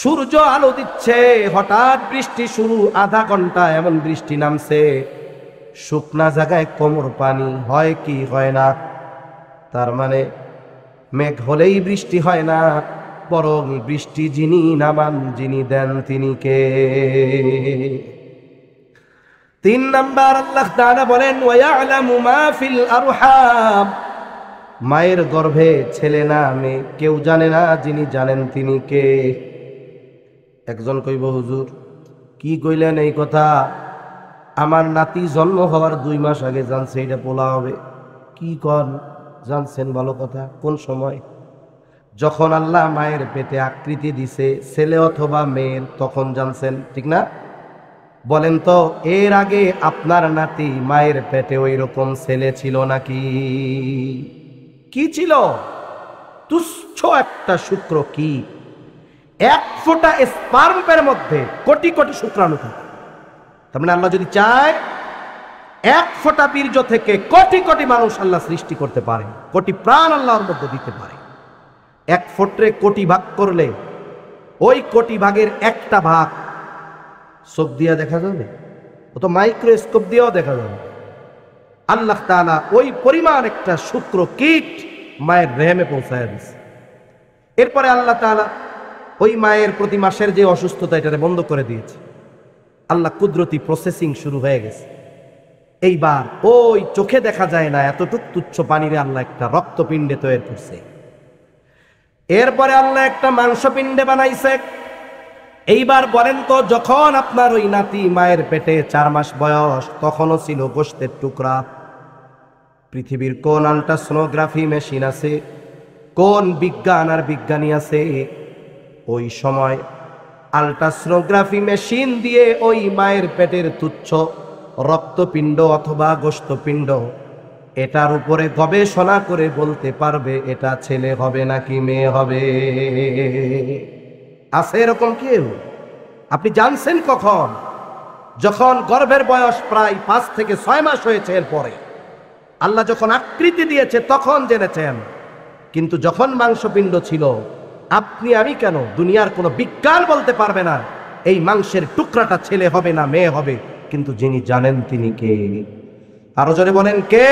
সূর্য আলো দিচ্ছে, হঠাৎ বৃষ্টি শুরু, আধা ঘন্টা এমন বৃষ্টি নামছে, শুকনা জায়গায় কোমর পানি। হয় কি হয় না? তার মানে মেঘ হলেই বৃষ্টি হয় না, বরং বৃষ্টি যিনি নামান, যিনি দেন তিনি কে? 3 নাম্বার আল্লাহ তাআলা বলেন ওয়ায়ালামু মা ফিল আরহাম, মায়ের গর্ভে ছেলে না মেয়ে কেউ জানে না, যিনি জানেন তিনি কে? একজন কইব হুজুর কি কইলেন এই কথা? আমার নাতি জন্ম হওয়ার 2 মাস আগে জানছে এটা পোলা হবে। কি কন? জানছেন? ভালো কথা। কোন সময়? যখন আল্লাহ মায়ের পেটে আকৃতি দিছে ছেলে অথবা মেয়ের, তখন জানছেন, ঠিক না? বলেন তো এর আগে আপনার নাতি মায়ের পেটে ওই রকম ছেলে ছিল নাকি? কি ছিল? তুচ্ছ একটা শুক্র। কি? 1 ফোঁটা স্পার্মের মধ্যে কোটি কোটি শুক্রাণু থাকে। তার মানে আল্লাহ যদি চায় 1 ফোঁটা বীর্য থেকে কোটি কোটি মানুষ আল্লাহ সৃষ্টি করতে পারে, কোটি প্রাণ আল্লাহর মধ্যে দিতে পারে। 1 ফোঁটে কোটি ভাগ করলে ওই কোটি ভাগের একটা ভাগ চোখ দিয়া দেখা যাবে, ও তো মাইক্রোস্কোপ দিয়েও দেখা যাবে। আল্লাহ তাআলা ওই পরিমাণ একটা শুক্র কীট মায়ের রেহেমে পৌঁছায় দিচ্ছে। এরপরে আল্লাহ তাআলা ওই মায়ের প্রতি মাসের যে অসুস্থতা এটারে বন্ধ করে দিয়েছে। আল্লাহ কুদরতি প্রসেসিং শুরু হয়ে গেছে। এইবার ওই চোখে দেখা যায় না এতটুক তুচ্ছ পানিরে আল্লাহ একটা রক্তপিণ্ডে তৈরি করছে। এরপরে আল্লাহ একটা মাংসপিণ্ডে বানাইছে। এইবার বলেন তো যখন আপনার ওই নাতি মায়ের পেটে 4 মাস বয়স, তখনও ছিল গোশতের টুকরা। পৃথিবীর কোন আল্ট্রাসোনোগ্রাফি মেশিন আছে, কোন বিজ্ঞান আর বিজ্ঞানী আছে ওই সময় আল্ট্রাসোনোগ্রাফি মেশিন দিয়ে ওই মায়ের পেটের তুচ্ছ রক্তপিণ্ড অথবা গোশতপিণ্ড এটার উপরে গবেষণা করে বলতে পারবে এটা ছেলে হবে নাকি মেয়ে হবে? আছে এরকম কেউ? আপনি জানছেন কখন? যখন গর্ভের বয়স প্রায় 5 থেকে 6 মাস হয়েছে, এরপরে আল্লাহ যখন আকৃতি দিয়েছে তখন জেনেছেন। কিন্তু যখন মাংসপিণ্ড ছিল, আপনি আমি কেন, দুনিয়ার কোনো বিজ্ঞান বলতে পারবে না এই মাংসের টুকরাটা ছেলে হবে না মেয়ে হবে, কিন্তু যিনি জানেন তিনি কে? আরো জোরে বলেন কে?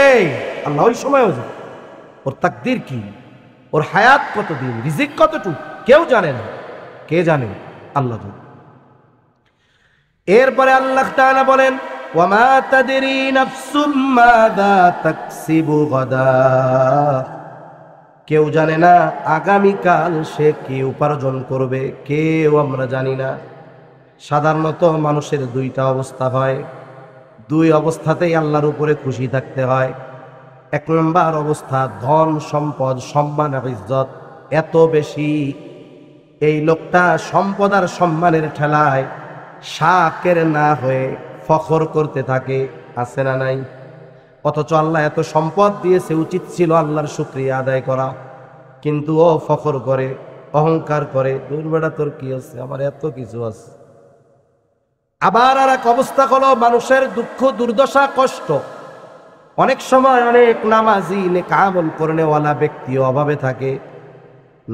আল্লাহ ওই সময়ও জানে। ওর তাকদীর কি, ওর হায়াত কতদিন, রিজিক কতটুকু কেউ জানে না। কে জানে? আল্লাহ জানে। এরপরে আল্লাহ তাআলা বলেন ওয়ামা তাদরি নাফসুম মাযা তাকসিবু গাদা, কেউ জানে না আগামীকাল সে কি উপার্জন করবে, কেউ আমরা জানি না। সাধারণত মানুষের 2টা অবস্থা হয়, 2 অবস্থাতেই আল্লাহর উপরে খুশি থাকতে হয়। 1 নম্বর অবস্থা, ধন সম্পদ সম্মান আর ইজ্জত এত বেশি, এই লোকটা সম্পদ আর সম্মানের ঠেলায় শাকের না হয়ে ফখর করতে থাকে। আছে না নাই? অথচ আল্লাহ এত সম্পদ দিয়েছে, উচিত ছিল আল্লাহর শুকরিয়া আদায় করা, কিন্তু ও ফখর করে, অহংকার করে, দুর্বেড়া তোর কি আছে, আমার এত কিছু আছে। আবার আর এক অবস্থা হলো মানুষের দুঃখ দুর্দশা কষ্ট। অনেক সময় অনেক নামাজি নেক আমল করেনেওয়ালা ব্যক্তিও অভাবে থাকে,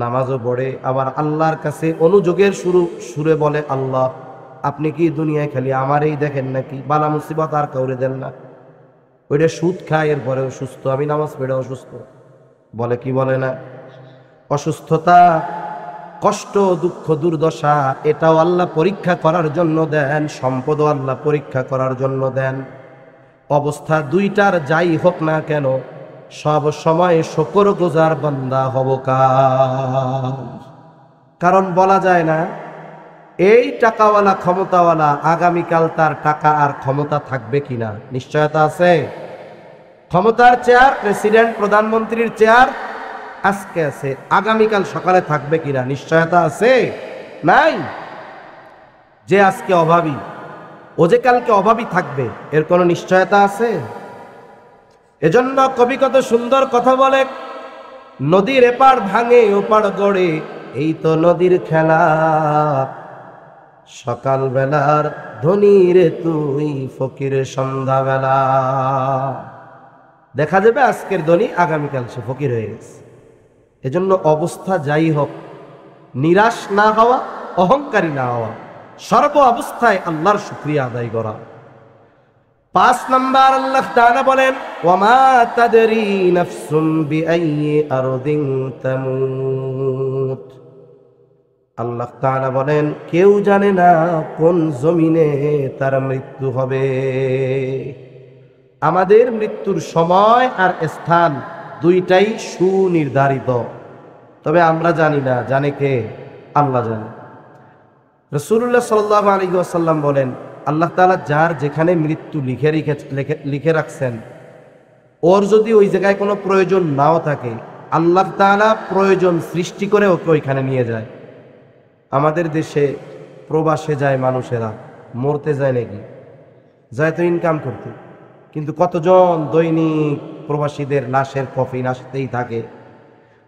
নামাজও পড়ে, আবার আল্লাহর কাছে অনুযোগের সুরে বলে আল্লাহ আপনি কি দুনিয়ায় খালি আমারই দেখেন নাকি, বালা মুসিবত আর কাউরে দেন না? ওইটা সুদ খায়, এরপরেও সুস্থ, আমি নামাজ পড়ে অসুস্থ বলে কি বলে না? অসুস্থতা কষ্ট দুঃখ দুর্দশা এটাও আল্লাহ পরীক্ষা করার জন্য দেন, সম্পদও আল্লাহ পরীক্ষা করার জন্য দেন। অবস্থা 2টার যাই হোক না কেন সব সময় শুকরগুজার বান্দা হব কারণ বলা যায় না এই টাকাওয়ালা ক্ষমতাওয়ালা আগামীকাল তার টাকা আর ক্ষমতা থাকবে কিনা, নিশ্চয়তা আছে? ক্ষমতার চেয়ার, প্রেসিডেন্ট প্রধানমন্ত্রীর চেয়ার আজকে আছে, আগামীকাল সকালে থাকবে কিনা নিশ্চয়তা আছে? নাই। যে আজকে অভাবী ও যে কালকে অভাবী থাকবে এর কোনো নিশ্চয়তা আছে? এজন্য কবি কত সুন্দর কথা বলে, নদীর এপার ভাঙে ওপার গড়ে এই তো নদীর খেলা, সকালবেলার ধনী রে তুই, ফকির সন্ধ্যাবেলা। দেখা যাবে আজকের ধনী আগামীকাল সে ফকির হয়ে গেছে। এজন্য অবস্থা যাই হোক, নিরাশ না হওয়া, অহংকারী না হওয়া, সর্ব অবস্থায় আল্লাহর শুকরিয়া আদায় করা। 5 নাম্বার আল্লাহ তাআলা বলেন, ওয়ামা তাদরি নাফসুম বিআইয়ি আরদিন তামুত। আল্লাহ তাআলা বলেন, কেউ জানে না কোন জমিনে তার মৃত্যু হবে। আমাদের মৃত্যুর সময় আর স্থান দুইটাই সুনির্ধারিত, তবে আমরা জানি না, জানে কে? আল্লাহ জানে। রাসূলুল্লাহ সাল্লাল্লাহু আলাইহি ওয়াসাল্লাম বলেন, আল্লাহ তাআলা যার যেখানে মৃত্যু লিখে রাখছেন, ওর যদি ওই জায়গায় কোনো প্রয়োজন নাও থাকে, আল্লাহ তাআলা প্রয়োজন সৃষ্টি করে ওকে ওইখানে নিয়ে যায়। আমাদের দেশে প্রবাসে যায় মানুষেরা, মরতে যায় নাকি? যায় তো ইনকাম করতে, কিন্তু কতজন দৈনিক প্রবাসীদের লাশের কফিন আসতেই থাকে।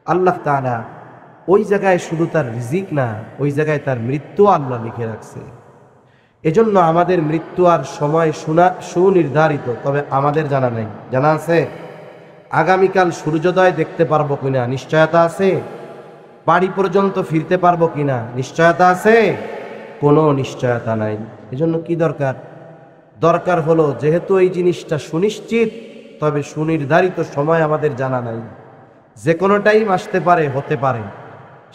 আল্লাহ তাআলা ওই জায়গায় শুধু তার রিজিক না, ওই জায়গায় তার মৃত্যু আল্লাহ লিখে রাখছে। এজন্য আমাদের মৃত্যু আর সময় সুনির্ধারিত, তবে আমাদের জানা নেই। জানা আছে আগামীকাল সূর্যোদয় দেখতে পারবো কিনা? নিশ্চয়তা আছে। বাড়ি পর্যন্ত ফিরতে পারবো কিনা? নিশ্চয়তা আছে? কোনো নিশ্চয়তা নাই। এজন্য কি দরকার? দরকার হলো, যেহেতু এই জিনিসটা সুনিশ্চিত, তবে সুনির্ধারিত সময় আমাদের জানা নাই, যে কোনো টাইম আসতে পারে, হতে পারে,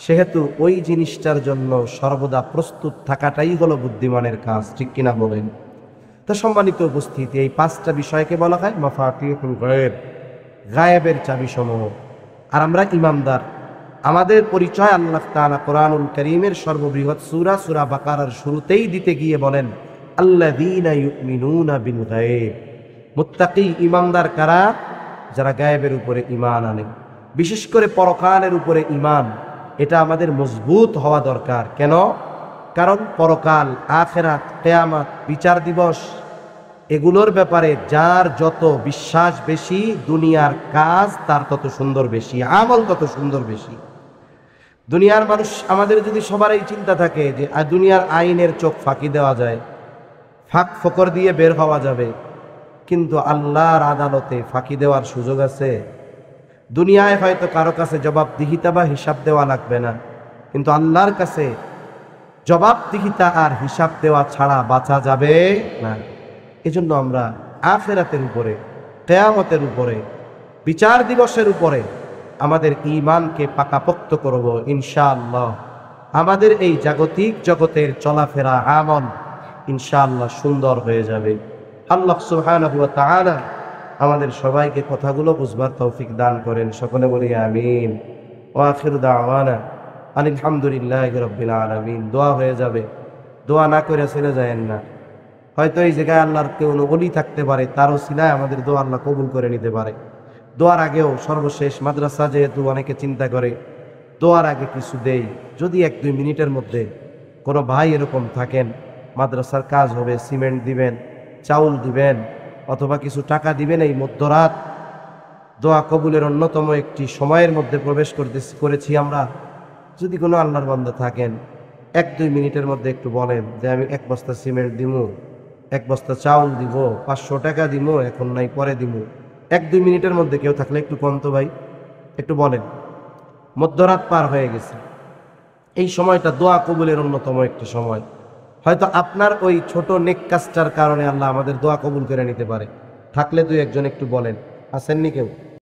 সেহেতু ওই জিনিসটার জন্য সর্বদা প্রস্তুত থাকাটাই হলো বুদ্ধিমানের কাজ। ঠিক কিনা বলেন? তো সম্মানিত উপস্থিতি, এই 5টা বিষয়কে বলা হয় মাফাতিহুল গায়ব, গায়েবের চাবিসমূহ। আর আমরা ইমানদার। আমাদের পরিচয় আল্লাহ তাআলা কোরআনুল কারীমের সর্ববৃহৎ সূরা সূরা বাকারার শুরুতেই দিতে গিয়ে বলেন, আল্লাযীনা ইউমিনুনা বিল গায়ব। মুত্তাকি ইমানদার কারা? যারা গায়েবের উপরে ঈমান আনে, বিশেষ করে পরকালের উপরে ঈমান। এটা আমাদের মজবুত হওয়া দরকার। কেন? কারণ পরকাল, আখিরাত, কিয়ামত, বিচার দিবস, এগুলোর ব্যাপারে যার যত বিশ্বাস বেশি, দুনিয়ার কাজ তার তত সুন্দর বেশি, আমল তত সুন্দর বেশি। দুনিয়ার মানুষ, আমাদের যদি সবার এই চিন্তা থাকে যে দুনিয়ার আইনের চোখ ফাঁকি দেওয়া যায়, ফাঁক ফোকর দিয়ে বের হওয়া যাবে, কিন্তু আল্লাহর আদালতে ফাঁকি দেওয়ার সুযোগ আছে? দুনিয়ায় হয়তো কারো কাছে জবাবদিহিতা বা হিসাব দেওয়া লাগবে না, কিন্তু আল্লাহর কাছে জবাবদিহিতা আর হিসাব দেওয়া ছাড়া বাঁচা যাবে না। এজন্য আমরা আখিরাতের উপরে, কিয়ামতের উপরে, বিচার দিবসের উপরে আমাদের ঈমানকে পাকাপোক্ত করব ইনশাআল্লাহ। আমাদের এই জাগতিক জগতের চলাফেরা, আমল ইনশাআল্লাহ সুন্দর হয়ে যাবে। আল্লাহ সুবহানাহু ওয়া তাআলা আমাদের সবাইকে কথাগুলো বুঝবার তৌফিক দান করেন। সকলে বলি আমিন। ওয়া আখিরু দাওয়ানা আলহামদুলিল্লাহি রাব্বিল আলামিন। দোয়া হয়ে যাবে, দোয়া না করে চলে যায়েন না। হয়তো এই জায়গায় আল্লাহর কেউ ওলি থাকতে পারে, তারও সিলায় আমাদের দোয়া আল্লাহ কবুল করে নিতে পারে। দোয়ার আগেও সর্বশেষ মাদ্রাসা যেহেতু অনেকে চিন্তা করে, দোয়ার আগে কিছু দেই। যদি 1-2 মিনিটের মধ্যে কোনো ভাই এরকম থাকেন, মাদ্রাসার কাজ হবে, সিমেন্ট দিবেন, চাউল দিবেন, অথবা কিছু টাকা দিবেন, এই মধ্যরাত দোয়া কবুলের অন্যতম একটি সময়ের মধ্যে প্রবেশ করেছি আমরা। যদি কোনো আল্লাহর বান্দা থাকেন, 1-2 মিনিটের মধ্যে একটু বলেন যে আমি 1 বস্তা সিমেন্ট দিব, 1 বস্তা চাউল দিব, 500 টাকা দিব, এখন নাই পরে দিব। 1-2 মিনিটের মধ্যে কেউ থাকলে একটু কন্ত ভাই, একটু বলেন। মধ্যরাত পার হয়ে গেছে, এই সময়টা দোয়া কবুলের অন্যতম একটি সময়। হয়তো আপনার ওই ছোট নেক কাজটার কারণে আল্লাহ আমাদের দোয়া কবুল করে নিতে পারে। থাকলে 2-1 জন একটু বলেন। আসেননি কেউ?